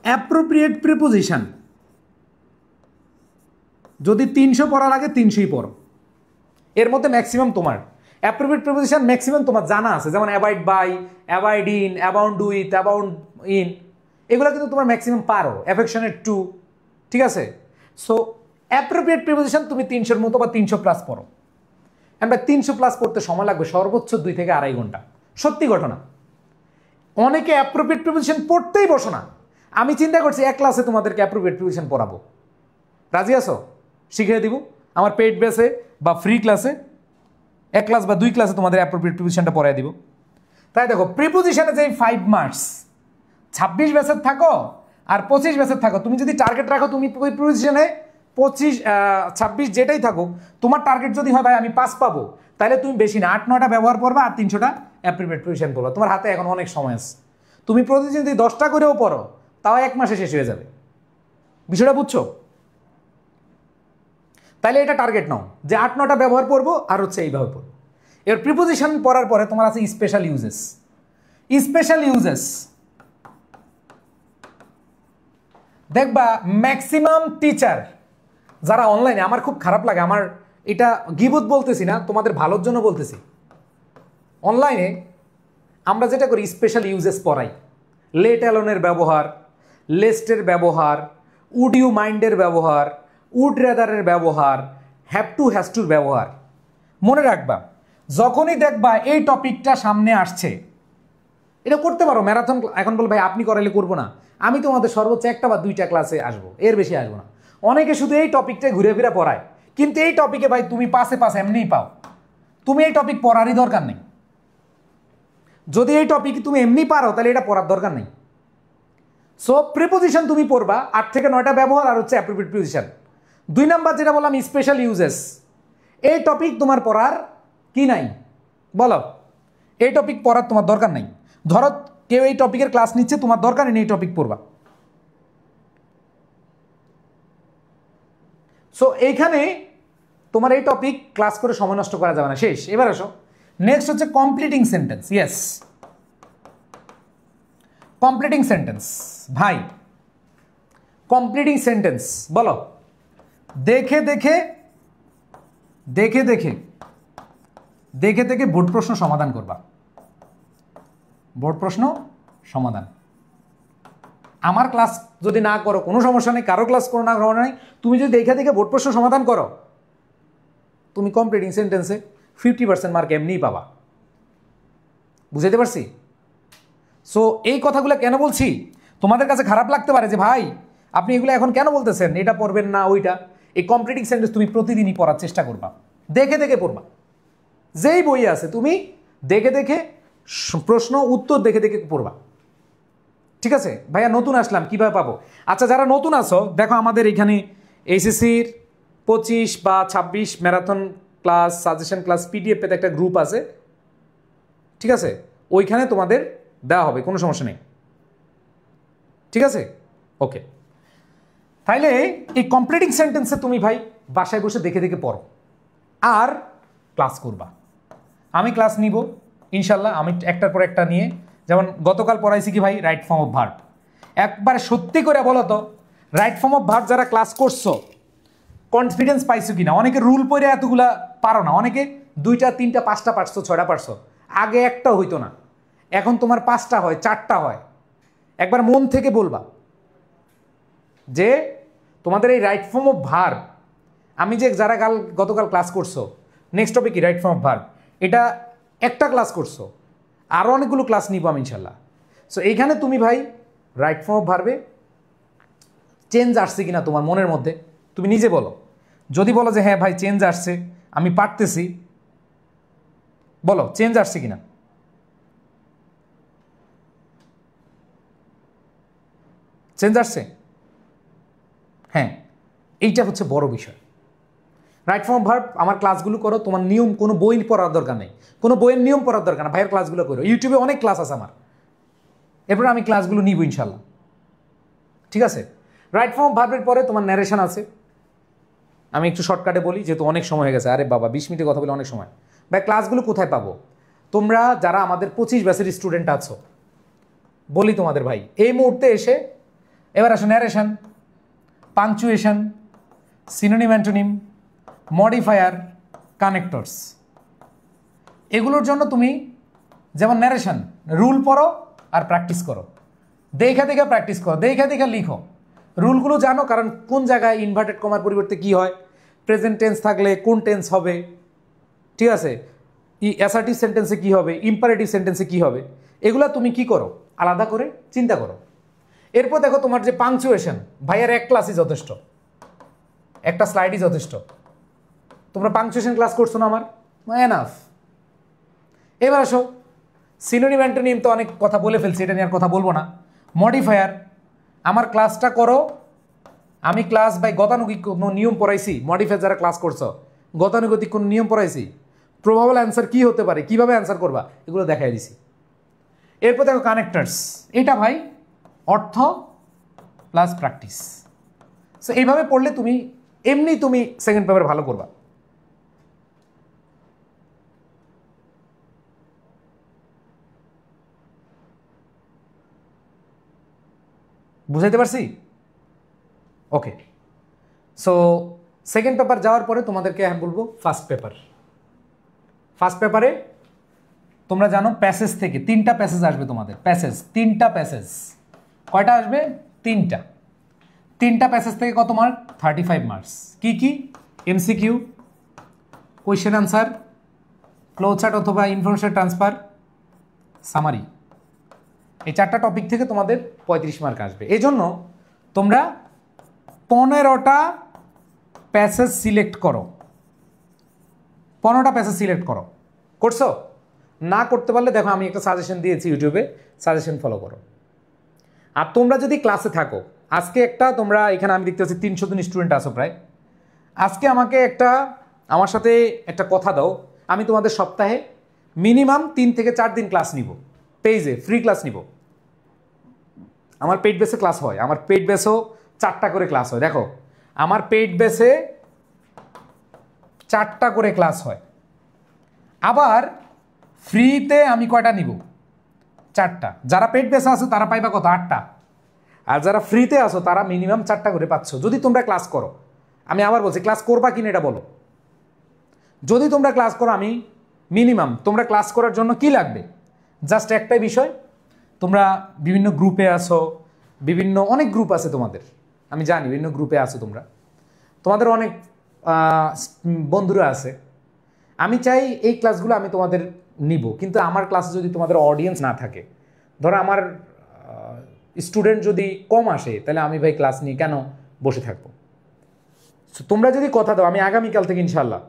S1: অ্যাপ্রোপ্রিয়েট প্রিপোজিশন যদি 300 পড়ার আগে 300ই পড়ো। এর মধ্যে ম্যাক্সিমাম তোমার অ্যাপ্রোপ্রিয়েট প্রিপোজিশন ম্যাক্সিমাম তোমার জানা আছে, যেমন avoid by, avoid in, abound with, abound in, এগুলো কিন্তু তোমার ম্যাক্সিমাম পারো। অ্যাফেকশনেট টু, ঠিক আছে। সো অ্যাপ্রোপ্রিয়েট প্রিপোজিশন তুমি 300-র মতো বা 300+ পড়ো। অ্যান্ড বাই 300+ পড়তে সময় লাগবে সর্বোচ্চ 2 থেকে 2.5 ঘন্টা। সত্যি ঘটনা। অনেকে অ্যাপ্রোপ্রিয়েট প্রিপোজিশন পড়তেই বসো না। আমি চিন্তা করছি এক ক্লাসে তোমাদেরকে অ্যাপ্রোপ্রিয়েট প্রিপোজিশন পড়াবো। রাজি আছো? শিখিয়ে দিব আমার পেইড বেসে বা ফ্রি ক্লাসে। 1 ক্লাস বা 2 ক্লাসে তোমাদের অ্যাপ্রোপ্রিয়েট প্রিপোজিশনটা পড়াই দিব। তাই দেখো, প্রিপোজিশনে যে 5 মার্কস, 26 বেসের থাকো আর 25 বেসের থাকো, তুমি যদি টার্গেট রাখো তুমি প্রিপোজিশনে 26 যেটাই থাকো, তোমার টার্গেট যদি হয় ভাই আমি 5 পাবো, তাহলে তুমি বেশি না 8-9টা ব্যবহার করবা আর 300টা অ্যাপ্রোপ্রিয়েট প্রিপোজিশন পড়বা। তোমার হাতে এখন অনেক সময় আছে। তুমি প্রতিদিন যদি 10টা করেও পড়ো, তাও 1 মাসে শেষ হয়ে যাবে। বিষয়টা বুঝছো? তাহলে এটা টার্গেট নাও যে 8-9টা ব্যবহার করবো আর হচ্ছে এইভাবে পড়বো। এবার প্রিপোজিশন পড়ার পরে তোমার আছে স্পেশাল ইউজেস। স্পেশাল ইউজেস দেখবা ম্যাক্সিমাম টিচার যারা অনলাইনে, আমার খুব খারাপ লাগে, আমার এটা গিবত বলতেছি না, তোমাদের ভালোর জন্য বলতেছি। অনলাইনে আমরা যেটা করি স্পেশাল ইউজেস পড়াই। লেট অ্যালোনের ব্যবহার, লেস্টের ব্যবহার, উড ইউ মাইন্ডের ব্যবহার, উড রেদারের ব্যবহার, হ্যাভ টু হ্যাজ টুর ব্যবহার। মনে রাখবা যখনই দেখবা এই টপিকটা সামনে আসছে, এটা করতে পারো ম্যারাথন। এখন বল ভাই আপনি করাইলে করবো না, আমি তোমাদের সর্বোচ্চ 1টা বা 2টা ক্লাসে আসবো, এর বেশি আসবো না। অনেকে শুধু এই টপিকটাই ঘুরে ফিরে পড়ায়, কিন্তু এই টপিকে ভাই তুমি পাশে এমনিই পাও। তুমি এই টপিক পড়ারই দরকার নেই। যদি এই টপিক তুমি এমনি পারো তাহলে এটা পড়ার দরকার নেই। সো প্রিপোজিশন তুমি পড়বা 8 থেকে 9টা ব্যবহার আর হচ্ছে অ্যাপ্রোপ্রিয়েট প্রিপোজিশন। 2 নাম্বার যেটা বললাম স্পেশাল ইউজেস, এই টপিক তোমার পড়ার কি নাই বলো? এই টপিক পড়ার তোমার দরকার নাই। ধরো কেউ এই টপিকের ক্লাস নিচ্ছে, তোমার দরকার নেই এই টপিক পড়বা। সো এইখানে তোমার এই টপিক ক্লাস করে সময় নষ্ট করা যাবে না, শেষ। এবার আসো নেক্সট হচ্ছে completing sentence. Yes, completing sentence. ভাই কমপ্লিটিং সেন্টেন্স বলো। দেখে দেখে দেখে দেখে দেখে দেখে বোর্ড প্রশ্ন সমাধান করবা। বোর্ড প্রশ্ন সমাধান। আমার ক্লাস যদি না করো কোনো সমস্যা নেই, কারো ক্লাস করো না সমস্যা নেই, তুমি যদি দেখে দেখে বোর্ড প্রশ্ন সমাধান করো, তুমি কমপ্লিটিং সেন্টেন্সে 50% মার্ক এমনিই পাবা। বুঝাইতে পারছি? সো এই কথাগুলো কেন বলছি, তোমাদের কাছে খারাপ লাগতে পারে যে ভাই আপনি এগুলো এখন কেন বলতেছেন, এটা পড়বেন না ওইটা। এই কমপ্লিটিং সেন্টেন্স তুমি প্রতিদিনই পড়ার চেষ্টা করবা, দেখে দেখে পড়বা। যেই বই আছে তুমি দেখে দেখে প্রশ্ন উত্তর দেখে দেখে পড়বা। ঠিক আছে ভাইয়া, নতুন আসলাম কিভাবে পাবো? আচ্ছা, যারা নতুন আসো দেখো, আমাদের এখানে এইচএসসির 25 বা 26 marathon class, suggestion class PDF পেতে একটা গ্রুপ আছে, ঠিক আছে? ওইখানে তোমাদের দেওয়া হবে, কোনো সমস্যা নেই। ঠিক আছে, ওকে। তাইলে এই কমপ্লিটিং সেন্টেন্সে তুমি ভাই বাসায় বসে দেখে দেখে পড়ো আর ক্লাস করবা। আমি ক্লাস নিব ইনশাল্লাহ, আমি একটার পর একটা নিয়ে। যেমন গতকাল পড়াইছি কি ভাই, রাইট ফর্ম অফ ভার্ব। একবারে সত্যি করে বলো তো, রাইট ফর্ম অফ ভার্ব যারা ক্লাস করছো কনফিডেন্স পাইছো কিনা? অনেকে রুল পড়ে এতগুলা পারো না, অনেকে 2টা 3টা 5টা পারছো, 6টা পারছো। আগে একটা হইতো না, এখন তোমার 5টা হয়, 4টা হয়। একবার মন থেকে বলবা যে তোমাদের এই রাইট ফর্ম অফ ভার্ব, আমি যে যারা গতকাল ক্লাস করছো, নেক্সট টপিক কি রাইট ফর্ম অফ ভার্ব, এটা একটা ক্লাস করছো, আরও অনেকগুলো ক্লাস নিব আমি ইনশাল্লাহ। সো এইখানে তুমি ভাই রাইট ফর্ম অফ ভার্বে চেঞ্জ আসছে কিনা তোমার মনের মধ্যে তুমি নিজে বলো। যদি বলো যে হ্যাঁ ভাই চেঞ্জ আসছে, আমি পারতেছি, বলো চেঞ্জ আসছে কিনা। চেঞ্জ আসছে? হ্যাঁ, এইটা হচ্ছে বড় বিষয়। রাইট ফর্ম ভার্ব আমার ক্লাসগুলো করো, তোমার নিয়ম কোনো বই পড়ার দরকার নেই, কোনো বইয়ের নিয়ম পড়ার দরকার না, ভাইয়ের ক্লাসগুলো করো। ইউটিউবে অনেক ক্লাস আছে আমার, এরপর আমি ক্লাসগুলো নিব ইনশাল্লাহ। ঠিক আছে, রাইট ফর্ম ভার্বের পরে তোমার ন্যারেশন আছে, আমি একটু শর্টকাটে বলি, যেহেতু অনেক সময় হয়ে গেছে। আরে বাবা 20 মিনিটে কথা বলে অনেক সময়। ভাই ক্লাসগুলো কোথায় পাবো? তোমরা যারা আমাদের 25 ব্যাচের স্টুডেন্ট আছো, বলি তোমাদের ভাই, এই মুহূর্তে এসে এবার আসো narration, punctuation, synonym antonym, modifier, connectors, এগুলোর জন্য তুমি যেমন ন্যারেশন রুল পড়ো আর প্র্যাকটিস করো, দেখা দেখা প্র্যাকটিস করো, দেখা দেখা লিখো, রুলগুলো জানো, কারণ কোন জায়গায় ইনভার্টেড কমার পরিবর্তে কি হয়, প্রেজেন্ট টেন্স থাকলে কোন টেন্স হবে, ঠিক আছে, অ্যাসার্টিভ সেন্টেন্সে কি হবে, ইম্পারেটিভ সেন্টেন্সে কি হবে, এগুলো তুমি কি করো আলাদা করে চিন্তা করো। এরপর দেখো তোমার যে পাংচুয়েশন, ভাইয়ার এক ক্লাসই যথেষ্ট, একটা স্লাইডই যথেষ্ট। তোমরা পাংচুয়েশন ক্লাস করছো না আমার, এনাফ। এবার আসো সিনোনিম অ্যান্টোনিম, তো অনেক কথা বলে ফেলছি, এটা নিয়ে আর কথা বলবো না। মডিফায়ার, আমার ক্লাসটা করো, আমি ক্লাস বাই গতানুগতিক কোনো নিয়ম পড়াইছি? মডিফায়ার যারা ক্লাস করছো গতানুগতিক কোনো নিয়ম পড়াইছি? প্রবাবল অ্যান্সার কি হতে পারে, কিভাবে অ্যান্সার করবা, এগুলো দেখাই দিছি। এরপর দেখো কানেক্টার্স, এটা ভাই অর্থ প্লাস প্র্যাকটিস। সো এইভাবে পড়লে তুমি এমনি তুমি সেকেন্ড পেপার ভালো করবা। বুঝাইতে পারছি? ওকে, সো সেকেন্ড পেপার যাওয়ার পরে তোমাদেরকে আমি বলবো ফার্স্ট পেপার। ফার্স্ট পেপারে তোমরা জানো প্যাসেজ থেকে 3টা প্যাসেজ আসবে তোমাদের, প্যাসেজ 3টা প্যাসেজ। কয়টা আসবে? 3টা প্যাসেজ থেকে কত মার্ক? 35 মার্কস। কি কি? এমসিকিউ, কোয়েশ্চেন আনসার, ফ্লোচার্ট অথবা ইনফরমেশন ট্রান্সফার, সামারি। এই 4টা টপিক থেকে তোমাদের 35 মার্ক আসবে। এই জন্য তোমরা 15টা প্যাসেজ সিলেক্ট করো, 15টা প্যাসেজ সিলেক্ট করো। করছো? না করতে পারলে দেখো আমি একটা সাজেশন দিয়েছি ইউটিউবে, সাজেশন ফলো করো। আর তোমরা যদি ক্লাসে থাকো, আজকে একটা তোমরা এখানে আমি দেখতে পাচ্ছি 300 জন স্টুডেন্ট আছো প্রায়, আজকে আমাকে আমার সাথে একটা কথা দাও, আমি তোমাদের সপ্তাহে মিনিমাম 3 থেকে 4 দিন ক্লাস নিব, পেজে ফ্রি ক্লাস নিব। আমার পেইড বেসে ক্লাস হয়, আমার পেইড বেসেও 4টা করে ক্লাস হয়। দেখো আমার পেইড বেসে 4টা করে ক্লাস হয়, আবার ফ্রিতে আমি কয়টা নিব? 4টা। যারা পেইড বেসে আছো তারা পাইবা কত? 8টা। আর যারা ফ্রিতে আসো তারা মিনিমাম 4টা করে পাচ্ছ, যদি তোমরা ক্লাস করো। আমি আবার বলছি, ক্লাস করবা কিনা এটা বলো। যদি তোমরা ক্লাস করো, আমি মিনিমাম তোমরা ক্লাস করার জন্য কি লাগবে? জাস্ট একটাই বিষয়, তোমরা বিভিন্ন গ্রুপে আসো, অনেক গ্রুপ আছে তোমাদের, আমি জানি বিভিন্ন গ্রুপে আছো তোমরা, তোমাদের অনেক বন্ধুরা আছে। আমি চাই এই ক্লাসগুলো আমি তোমাদের নিব, কিন্তু আমার ক্লাসে যদি তোমাদের অডিয়েন্স না থাকে, ধরো আমার স্টুডেন্ট যদি কম আসে, তাহলে আমি ভাই ক্লাস নিয়ে কেন বসে থাকবো? তোমরা যদি কথা দাও, আমি আগামীকাল থেকে ইনশাল্লাহ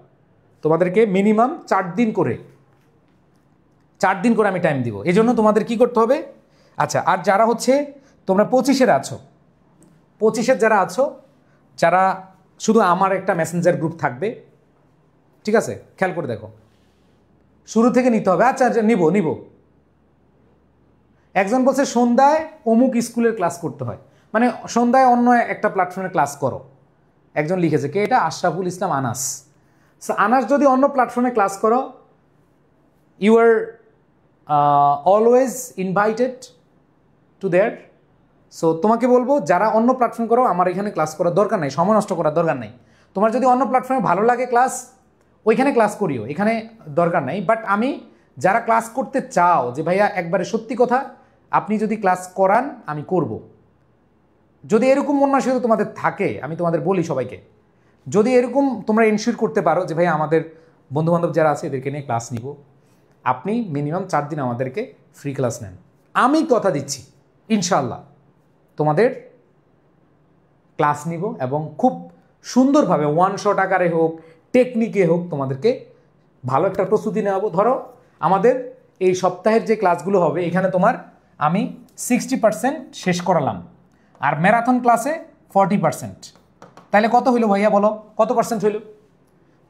S1: তোমাদেরকে মিনিমাম 4 দিন করে আমি টাইম দিব। এই জন্য তোমাদের কি করতে হবে? আচ্ছা, আর যারা হচ্ছে তোমরা 25-এর আছো, 25-এর যারা আছো, যারা শুধু আমার একটা মেসেঞ্জার গ্রুপ থাকবে, ঠিক আছে, খেয়াল করে দেখো, শুরু থেকে নিতে হবে। আচ্ছা নিব। একজন বলছে সন্ধ্যায় অমুক স্কুলের ক্লাস করতে হয়, মানে সন্ধ্যায় অন্য একটা প্ল্যাটফর্মে ক্লাস করো। একজন লিখেছে, কে এটা? আশরাফুল ইসলাম আনাস। সো আনাস যদি অন্য প্ল্যাটফর্মে ক্লাস করো, you are always invited to there. So তোমাকে বলবো, যারা অন্য প্ল্যাটফর্ম করো, আমার এখানে ক্লাস করার দরকার নাই, সময় নষ্ট করার দরকার নাই। তোমার যদি অন্য প্ল্যাটফর্মে ভালো লাগে ক্লাস, ওইখানে ক্লাস করিও, এখানে দরকার নাই। বাট আমি যারা ক্লাস করতে চাও, যে ভাইয়া একবারে সত্যি কথা, আপনি যদি ক্লাস করান আমি করব। যদি এরকম মনমানসিকতা তোমাদের থাকে, আমি তোমাদের বলি সবাইকে, যদি এরকম তোমরা এনশিওর করতে পারো যে ভাইয়া আমাদের বন্ধুবান্ধব যারা আছে এদেরকে নিয়ে ক্লাস নিব, আপনি মিনিমাম 4 দিন আমাদেরকে ফ্রি ক্লাস নেন, আমি কথা দিচ্ছি ইনশাল্লাহ তোমাদের ক্লাস নিব এবং খুব সুন্দরভাবে 1 শট আকারে হোক, টেকনিকে হোক, তোমাদেরকে ভালো একটা প্রস্তুতি নেওয়াবো। ধরো আমাদের এই সপ্তাহের যে ক্লাসগুলো হবে, এখানে তোমার আমি 60% শেষ করালাম, আর ম্যারাথন ক্লাসে 40%। তাহলে কত হইলো ভাইয়া বলো, কত পার্সেন্ট হইল?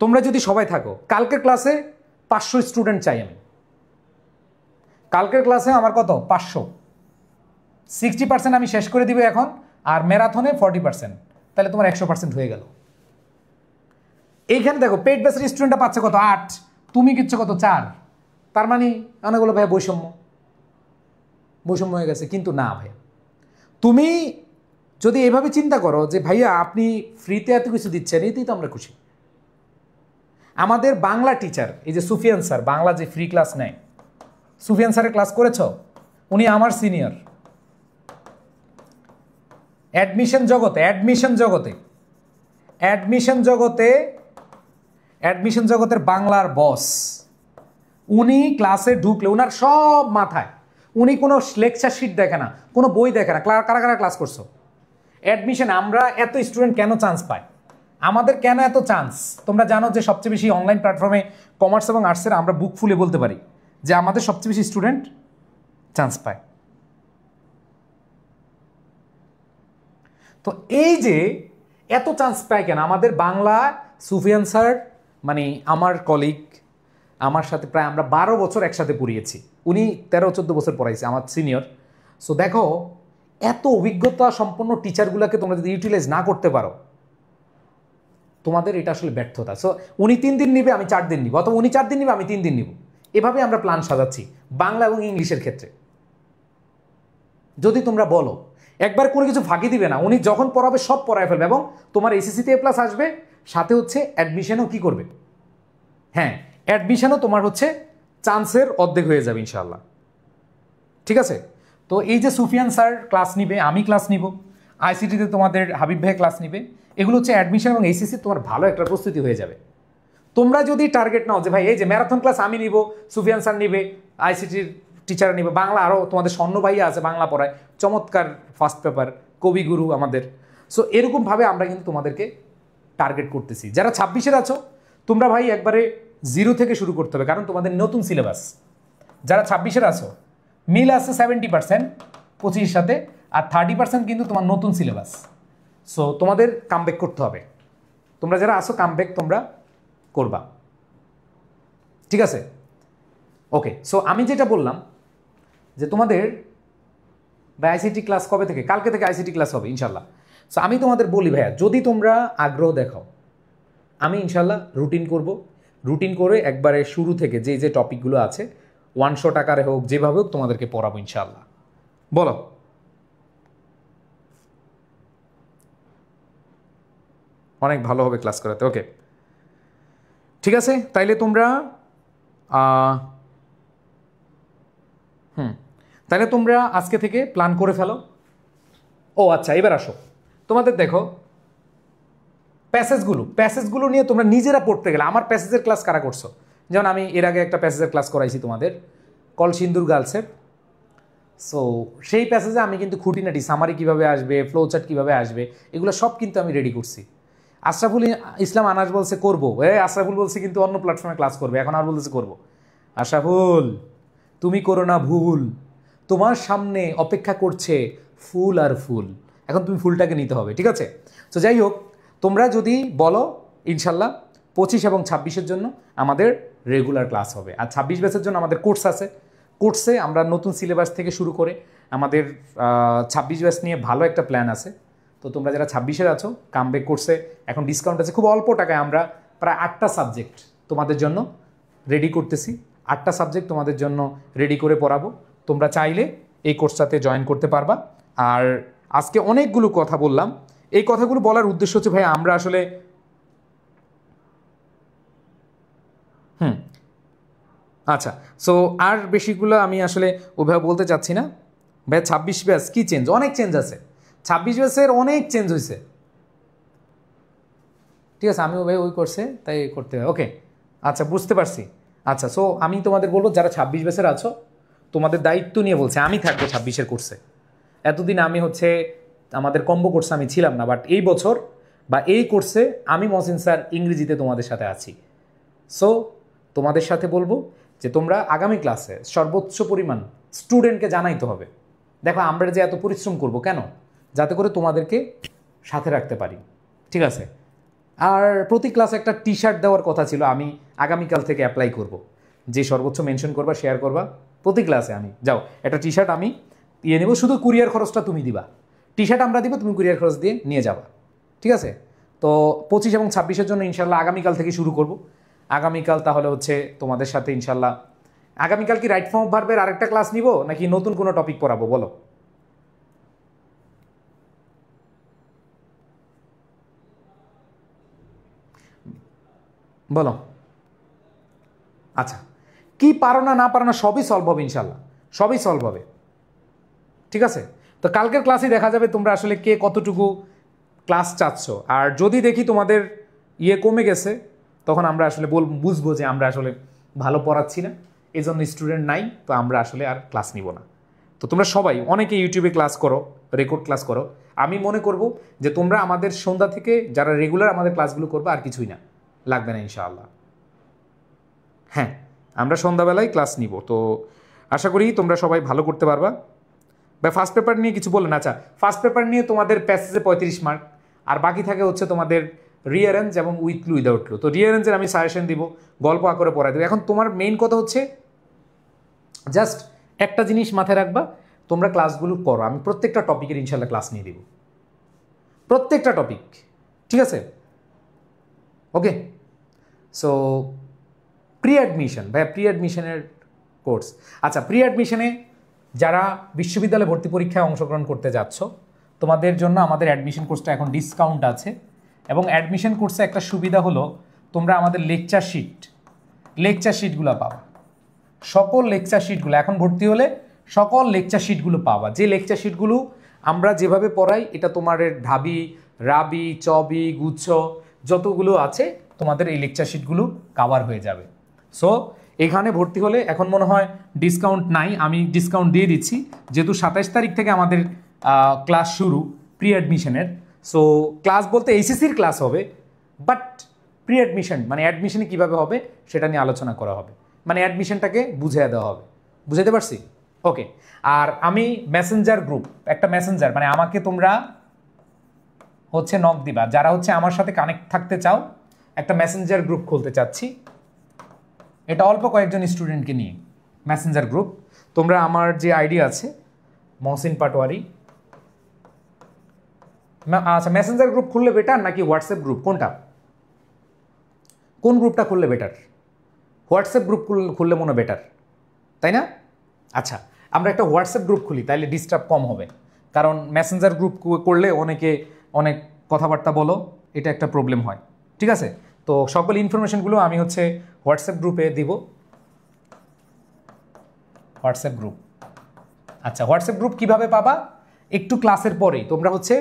S1: তোমরা যদি সবাই থাকো, কালকের ক্লাসে 500 স্টুডেন্ট চাই আমি, কালকের ক্লাসে আমার কত? 500। 60% আমি শেষ করে দিব এখন, আর ম্যারাথনে 40%, তাহলে তোমার 100% হয়ে গেল। এইখানে দেখো পেইড ব্যাচের স্টুডেন্টটা পাচ্ছে কত 8, তুমি কিচ্ছু কত 4, তার মানে অনেকগুলো ভাই বৈষম্য হয়ে গেছে। কিন্তু না ভাই, তুমি যদি এভাবে চিন্তা করো যে ভাইয়া আপনি ফ্রিতে এত কিছু দিচ্ছেন, এতেই তো আমরা খুশি। আমাদের বাংলা টিচার এই যে সুফিয়ান স্যার, বাংলা যে ফ্রি ক্লাস নেয়, সুফিয়ান স্যারের ক্লাস করেছ? উনি আমার সিনিয়র। অ্যাডমিশন জগতের বাংলার বস। উনি ক্লাসে ঢুকলে উনার সব মাথায়, উনি কোনো লেকচার শিট দেখে না, কোনো বই দেখে না, কারা কারা ক্লাস করছো। অ্যাডমিশন আমরা এত স্টুডেন্ট কেন চান্স পাই, আমাদের কেন এত চান্স? তোমরা জানো যে সবচেয়ে বেশি অনলাইন প্ল্যাটফর্মে কমার্স এবং আর্টসের আমরা বুক ফুলে বলতে পারি যে আমাদের সবচেয়ে বেশি স্টুডেন্ট চান্স পায়। তো এই যে এত চান্স পায় কেন আমাদের বাংলা? সুফিয়ান স্যার মানে আমার কলিগ, আমার সাথে প্রায় আমরা 12 বছর একসাথে পড়িয়েছি, উনি 13-14 বছর পড়াইছে, আমার সিনিয়র। সো দেখো, এত অভিজ্ঞতা সম্পন্ন টিচারগুলোকে তোমরা যদি ইউটিলাইজ না করতে পারো, তোমাদের এটা আসলে ব্যর্থতা। সো উনি 3 দিন নিবে, আমি 4 দিন নিব, অথবা উনি 4 দিন নিবে, আমি 3 দিন নিব। এভাবে আমরা প্ল্যান সাজাচ্ছি বাংলা এবং ইংলিশের ক্ষেত্রে। যদি তোমরা বলো একবার কোনো কিছু ফাঁকি দিবে না, উনি যখন পড়াবে সব পড়ায় ফেলবে, এবং তোমার এসএসসিতে A+ আসবে, সাথে হচ্ছে অ্যাডমিশনও কি করবে, হ্যাঁ অ্যাডমিশনও তোমার হচ্ছে চান্সের অর্ধেক হয়ে যাবে ইনশাআল্লাহ। ঠিক আছে? তো এই যে সুফিয়ান স্যার ক্লাস নিবে, আমি ক্লাস নিব, আইসিটিতে তোমাদের হাবিব ভাই ক্লাস নিবে, এগুলো হচ্ছে অ্যাডমিশন এবং এইচএসসি তোমার ভালো একটা প্রস্তুতি হয়ে যাবে। তোমরা যদি টার্গেট নাও যে ভাই এই যে ম্যারাথন ক্লাস আমি নিব, সুফিয়ান স্যার নিবে, আইসিটির টিচার নিবে, বাংলা আরও তোমাদের স্বর্ণ ভাইয়া আছে বাংলা পড়ায়, চমৎকার ফার্স্ট পেপার, কবিগুরু আমাদের। সো এরকমভাবে আমরা কিন্তু তোমাদেরকে টার্গেট করতেছি। যারা 26-এর আছো তোমরা ভাই একবারে 0 থেকে শুরু করতে হবে, কারণ তোমাদের নতুন সিলেবাস। যারা 26-এর আছো মিল আছে 70% 25-এর সাথে, আর 30% কিন্তু তোমার নতুন সিলেবাস। সো তোমাদের কামব্যাক করতে হবে। তোমরা যারা আসো কামব্যাক তোমরা করবা, ঠিক আছে? ওকে, সো আমি যেটা বললাম যে তোমাদের আইসিটি ক্লাস কবে থেকে? কালকে থেকে আইসিটি ক্লাস হবে ইনশাল্লাহ। সো আমি তোমাদের বলি ভাইয়া, যদি তোমরা আগ্রহ দেখাও, আমি ইনশাল্লাহ রুটিন করে একবারে শুরু থেকে যে টপিকগুলো আছে 100 টাকারে হোক, যেভাবে হোক তোমাদেরকে পড়াবো ইনশাল্লাহ। বলো অনেক ভালো হবে ক্লাস করাতে। ওকে, ঠিক আছে, তাইলে তোমরা আজকে থেকে প্ল্যান করে ফেলো। ও আচ্ছা, এবার আসো, তোমাদের দেখো প্যাসেজগুলো নিয়ে তোমরা নিজেরা পড়তে গেলে, আমার প্যাসেজের ক্লাস কারা করছো? যেমন আমি এর আগে একটা প্যাসেজের ক্লাস করাইছি তোমাদের কলসিন্দুর গার্লসের। সো সেই প্যাসেজে আমি কিন্তু খুঁটিনাটি সামারি কীভাবে আসবে, ফ্লো চার্ট কীভাবে আসবে, এগুলো সব কিন্তু আমি রেডি করছি। আশরাফুল ইসলাম আনাস বলছে করবো, আশরাফুল বলছে কিন্তু অন্য প্ল্যাটফর্মে ক্লাস করবে, এখন আর বলতেছে করবো। আশরাফুল তুমি করো না ভুল, তোমার সামনে অপেক্ষা করছে ফুল আর ফুল, এখন তুমি ফুলটাকে নিতে হবে, ঠিক আছে? তো যাই হোক, তোমরা যদি বলো ইনশাল্লাহ 25 এবং 26-এর জন্য আমাদের রেগুলার ক্লাস হবে, আর 26 ব্যাচের জন্য আমাদের কোর্স আছে। কোর্সে আমরা নতুন সিলেবাস থেকে শুরু করে আমাদের 26 ব্যাচ নিয়ে ভালো একটা প্ল্যান আছে। তো তোমরা যারা 26-এর আছো কামব্যাক কোর্সে এখন ডিসকাউন্ট আছে, খুব অল্প টাকায় আমরা প্রায় 8টা সাবজেক্ট তোমাদের জন্য রেডি করতেছি। 8টা সাবজেক্ট তোমাদের জন্য রেডি করে পড়াবো, তোমরা চাইলে এই কোর্সটাতে জয়েন করতে পারবা। আর আজকে অনেকগুলো কথা বললাম, এই কথাগুলো বলার উদ্দেশ্য হচ্ছে ভাই আমরা আসলে আচ্ছা, সো আর বেশিগুলো আমি আসলে ওইভাবে বলতে চাচ্ছি না ভাই। 26 ব্যাচ কী চেঞ্জ, অনেক চেঞ্জ আছে, 26 ব্যাচের অনেক চেঞ্জ হয়েছে, ঠিক আছে? আমি ওই করছে তাই করতে হবে। ওকে, আচ্ছা বুঝতে পারছি। আচ্ছা, সো আমি তোমাদের বলবো যারা 26 ব্যাচের আছো তোমাদের দায়িত্ব নিয়ে বলছে, আমি থাকবো 26-এর কোর্সে। এতদিন আমি হচ্ছে আমাদের কম্বো কোর্সে আমি ছিলাম না, বাট এই বছর বা এই কোর্সে আমি মহসিন স্যার ইংরেজিতে তোমাদের সাথে আছি। সো তোমাদের সাথে বলবো যে তোমরা আগামী ক্লাসে সর্বোচ্চ পরিমাণ স্টুডেন্টকে জানাইতে হবে। দেখো আমরা যে এত পরিশ্রম করব কেন? যাতে করে তোমাদেরকে সাথে রাখতে পারি, ঠিক আছে? আর প্রতি ক্লাসে একটা টি শার্ট দেওয়ার কথা ছিল, আমি আগামীকাল থেকে অ্যাপ্লাই করব। যে সর্বোচ্চ মেনশন করবা, শেয়ার করবা প্রতি ক্লাসে, আমি যাও একটা টি শার্ট আমি দিয়ে নেব, শুধু কুরিয়ার খরচটা তুমি দিবা। টি শার্ট আমরা দিব, তুমি কুরিয়ার খরচ দিয়ে নিয়ে যাবা, ঠিক আছে? তো 25 এবং 26-এর জন্য ইনশাল্লাহ আগামীকাল থেকে শুরু করব। আগামীকাল তাহলে হচ্ছে তোমাদের সাথে ইনশাল্লাহ, আগামীকাল কি রাইট ফর্ম অফ ভার্বের আরেকটা ক্লাস নিব নাকি নতুন কোনো টপিক পড়াবো বলো? বলো। আচ্ছা, কি পারো না পারো না সবই সলভ হবে ইনশাল্লাহ, সবই সলভ হবে, ঠিক আছে? তো কালকের ক্লাসে দেখা যাবে তোমরা আসলে কে কতটুকু ক্লাস চাচ্ছ। আর যদি দেখি তোমাদের কমে গেছে, তখন আমরা আসলে বুঝবো যে আমরা আসলে ভালো পড়াচ্ছি না, এই জন্য স্টুডেন্ট নাই, তো আমরা আসলে আর ক্লাস নিব না। তো তোমরা সবাই অনেকে ইউটিউবে ক্লাস করো, রেকর্ড ক্লাস করো। আমি মনে করব যে তোমরা আমাদের সন্ধ্যা থেকে যারা রেগুলার আমাদের ক্লাসগুলো করবে, আর কিছুই না, লাগবে না ইনশাআল্লাহ। হ্যাঁ, আমরা সন্ধ্যাবেলায় ক্লাস নিব। তো আশা করি তোমরা সবাই ভালো করতে পারবা। বা ফার্স্ট পেপার নিয়ে কিছু বললেন? আচ্ছা, ফার্স্ট পেপার নিয়ে তোমাদের প্যাসেজে 35 মার্ক, আর বাকি থাকে হচ্ছে তোমাদের রিয়ারেঞ্জ এবং উইথ ক্লু উইদাউট ক্লু। তো রিয়ারেঞ্জের আমি সাজেশন দিব, গল্প আকারে পড়াই দেবো। এখন তোমার মেইন কথা হচ্ছে জাস্ট একটা জিনিস মাথায় রাখবা, তোমরা ক্লাসগুলো করো। আমি প্রত্যেকটা টপিকের ইনশাল্লাহ ক্লাস নিয়ে দিব, প্রত্যেকটা টপিক, ঠিক আছে? ওকে, সো প্রি অ্যাডমিশন, ভাইয়া প্রি অ্যাডমিশনের কোর্স। আচ্ছা, প্রি অ্যাডমিশনে যারা বিশ্ববিদ্যালয়ে ভর্তি পরীক্ষায় অংশগ্রহণ করতে যাচ্ছ, তোমাদের জন্য আমাদের অ্যাডমিশন কোর্সটা এখন ডিসকাউন্ট আছে। এবং অ্যাডমিশন কোর্সে একটা সুবিধা হলো, তোমরা আমাদের লেকচার শিটগুলো পাবা। সকল লেকচার শিটগুলো এখন ভর্তি হলে সকল লেকচার শিটগুলো পাবা। যে লেকচার শিটগুলো আমরা যেভাবে পড়াই, এটা তোমার ঢাবি, রাবি, চবি, গুচ্ছ যতগুলো আছে, তোমাদের এই লেকচার শিটগুলো কাভার হয়ে যাবে। সো এখানে ভর্তি হলে এখন মনে হয় ডিসকাউন্ট নাই, আমি ডিসকাউন্ট দিয়ে দিচ্ছি, যেহেতু 27 তারিখ থেকে আমাদের ক্লাস শুরু প্রি অ্যাডমিশনের। সো ক্লাস বলতে এইচএসসির ক্লাস হবে, বাট প্রি অ্যাডমিশন মানে অ্যাডমিশনে কীভাবে হবে সেটা নিয়ে আলোচনা করা হবে, মানে অ্যাডমিশনটাকে বুঝিয়ে দেওয়া হবে। বুঝাতে পারছি? ওকে। আর আমি মেসেঞ্জার গ্রুপ, একটা মেসেঞ্জার মানে আমাকে তোমরা হচ্ছে নক দিবা, যারা হচ্ছে আমার সাথে কানেক্ট থাকতে চাও, একটা মেসেঞ্জার গ্রুপ খুলতে চাচ্ছি। এটা অল্প কয়েকজন স্টুডেন্টকে নিয়ে মেসেঞ্জার গ্রুপ। তোমরা আমার যে আইডি আছে মহসিন পাটোয়ারি, আচ্ছা মেসেঞ্জার গ্রুপ খুললে বেটার নাকি হোয়াটসঅ্যাপ গ্রুপ, কোন গ্রুপটা খুললে বেটার? হোয়াটসঅ্যাপ গ্রুপ খুললে মনে বেটার, তাই না? আচ্ছা, আমরা একটা হোয়াটসঅ্যাপ গ্রুপ খুলি, তাইলে ডিস্টার্ব কম হবে। কারণ মেসেঞ্জার গ্রুপ করলে অনেক কথাবার্তা বলো, এটা একটা প্রবলেম হয়, ঠিক আছে? তো সকল ইনফরমেশনগুলো আমি হচ্ছে হোয়াটসঅ্যাপ গ্রুপে দিব। হোয়াটসঅ্যাপ গ্রুপ, আচ্ছা হোয়াটসঅ্যাপ গ্রুপ কীভাবে পাবা? একটু ক্লাসের পরেই তোমরা হচ্ছে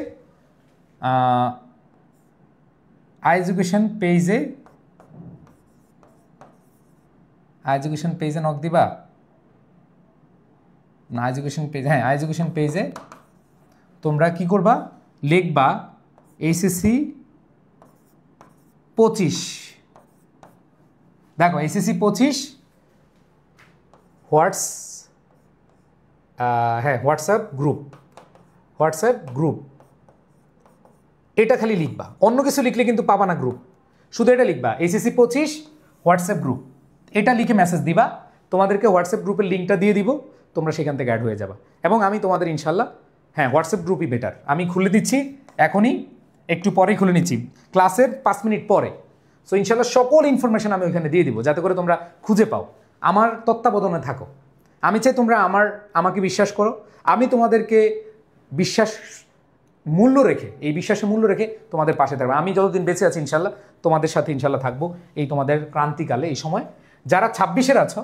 S1: এডুকেশন পেজে নক দিবা না, এডুকেশন পেজে তোমরা কি করবা, লিখবা এইচএসসি 25, দেখো এইচএসসি 25 হোয়াটসঅ্যাপ গ্রুপ, এটা খালি লিখবা, অন্য কিছু লিখলে কিন্তু পাবা না গ্রুপ, শুধু এটা লিখবা এইচএসসি 25 হোয়াটসঅ্যাপ গ্রুপ, এটা লিখে মেসেজ দিবা। তোমাদেরকে হোয়াটসঅ্যাপ গ্রুপের লিঙ্কটা দিয়ে দিব, তোমরা সেখান থেকে অ্যাড হয়ে যাবা। এবং আমি তোমাদের ইনশাল্লাহ, হ্যাঁ হোয়াটসঅ্যাপ গ্রুপই বেটার, আমি খুলে দিচ্ছি এখনই, একটু পরেই খুলে নিচ্ছি, ক্লাসের 5 মিনিট পরে। সো ইনশাল্লাহ সকল ইনফরমেশন আমি ওইখানে দিয়ে দিব, যাতে করে তোমরা খুঁজে পাও, আমার তত্ত্বাবধানে থাকো। আমি চাই তোমরা আমাকে বিশ্বাস করো, আমি তোমাদেরকে বিশ্বাসের মূল্য রেখে তোমাদের পাশে থাকবো। আমি যতদিন বেঁচে আছি ইনশাল্লাহ তোমাদের সাথে ইনশাল্লাহ থাকবো, এই তোমাদের ক্রান্তিকালে, এই সময়। যারা 26-এর আছো,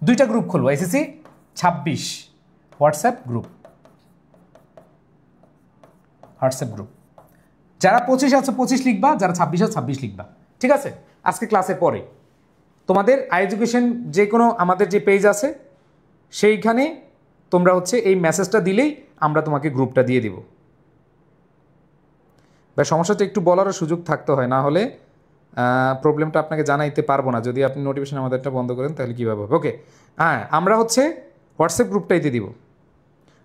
S1: 2টা গ্রুপ খুলবো, এসএসসি 26 হোয়াটসঅ্যাপ গ্রুপ। যারা 25 আছো 25 লিখবা, যারা 26 আছো 26 লিখবা, ঠিক আছে? আজকে ক্লাসের পরে তোমাদের এডুকেশন যে কোনো আমাদের যে পেজ আছে সেইখানে তোমরা হচ্ছে এই মেসেজটা দিলেই আমরা তোমাকে গ্রুপটা দিয়ে দিব। বা সমস্যাটা একটু বলারও সুযোগ থাকতে হয়, না হলে প্রবলেমটা আপনাকে জানাইতে পারবো না। যদি আপনি নোটিফিকেশন আমাদেরটা বন্ধ করেন তাহলে কীভাবে হবে? ওকে, হ্যাঁ আমরা হচ্ছে হোয়াটসঅ্যাপ গ্রুপটাইতে দিব।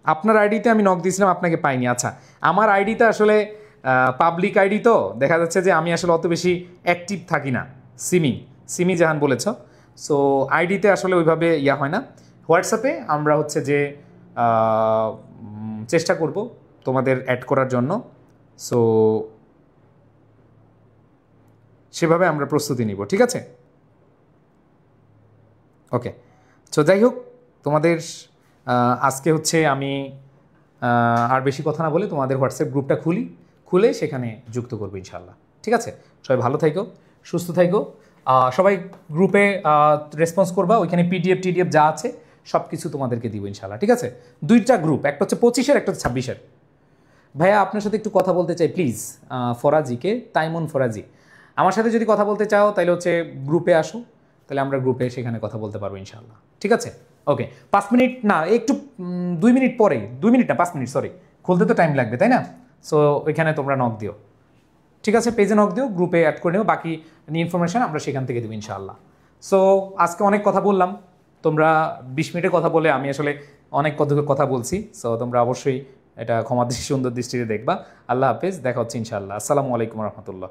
S1: আপনার আইডিতে আমি নক দিয়েছিলাম, আপনাকে পাইনি। আচ্ছা, আমার আইডিতে আসলে পাবলিক আইডি, তো দেখা যাচ্ছে যে আমি আসলে অত বেশি অ্যাক্টিভ থাকি না। সিমি জাহান বলেছ, সো আইডিতে আসলে ওইভাবে হয় না। হোয়াটসঅ্যাপে আমরা হচ্ছে যে চেষ্টা করব তোমাদের অ্যাড করার জন্য। সো সেভাবে আমরা প্রস্তুতি নিব, ঠিক আছে? ওকে, তো যাই হোক, তোমাদের আজকে হচ্ছে আমি আর বেশি কথা না বলে তোমাদের হোয়াটসঅ্যাপ গ্রুপটা খুলে সেখানে যুক্ত করবো ইনশাল্লাহ, ঠিক আছে? সবাই ভালো থাকো, সুস্থ থাকো, সবাই গ্রুপে রেসপন্স করবা, ওইখানে টিডিএফ যা আছে সব কিছু তোমাদেরকে দিব ইনশাল্লাহ, ঠিক আছে? দুইটা গ্রুপ, একটা হচ্ছে 25-এর, একটা হচ্ছে 26-এর। ভাইয়া আপনার সাথে একটু কথা বলতে চাই প্লিজ, ফরাজিকে, তাইমুন ফরাজি, আমার সাথে যদি কথা বলতে চাও তাহলে হচ্ছে গ্রুপে আসো, তাহলে আমরা গ্রুপে সেখানে কথা বলতে পারবো ইনশাল্লাহ, ঠিক আছে? ওকে, 5 মিনিট না, একটু 2 মিনিট পরে, 2 মিনিট না 5 মিনিট, সরি, খুলতে তো টাইম লাগবে তাই না? সো ওইখানে তোমরা নক দিও, ঠিক আছে? পেজে নক দিও, গ্রুপে অ্যাড করে নিও, বাকি ইনফরমেশান আমরা সেখান থেকে দেবো ইনশাআল্লাহ। সো আজকে অনেক কথা বললাম, তোমরা 20 মিনিটের কথা বলে আমি আসলে অনেক কথা বলছি, সো তোমরা অবশ্যই এটা ক্ষমা দৃষ্টি, সুন্দর দৃষ্টিতে দেখবা। আল্লাহ হাফেজ, দেখা হচ্ছে ইনশাআল্লাহ। আসসালামু আলাইকুম রহমতুল্লাহ।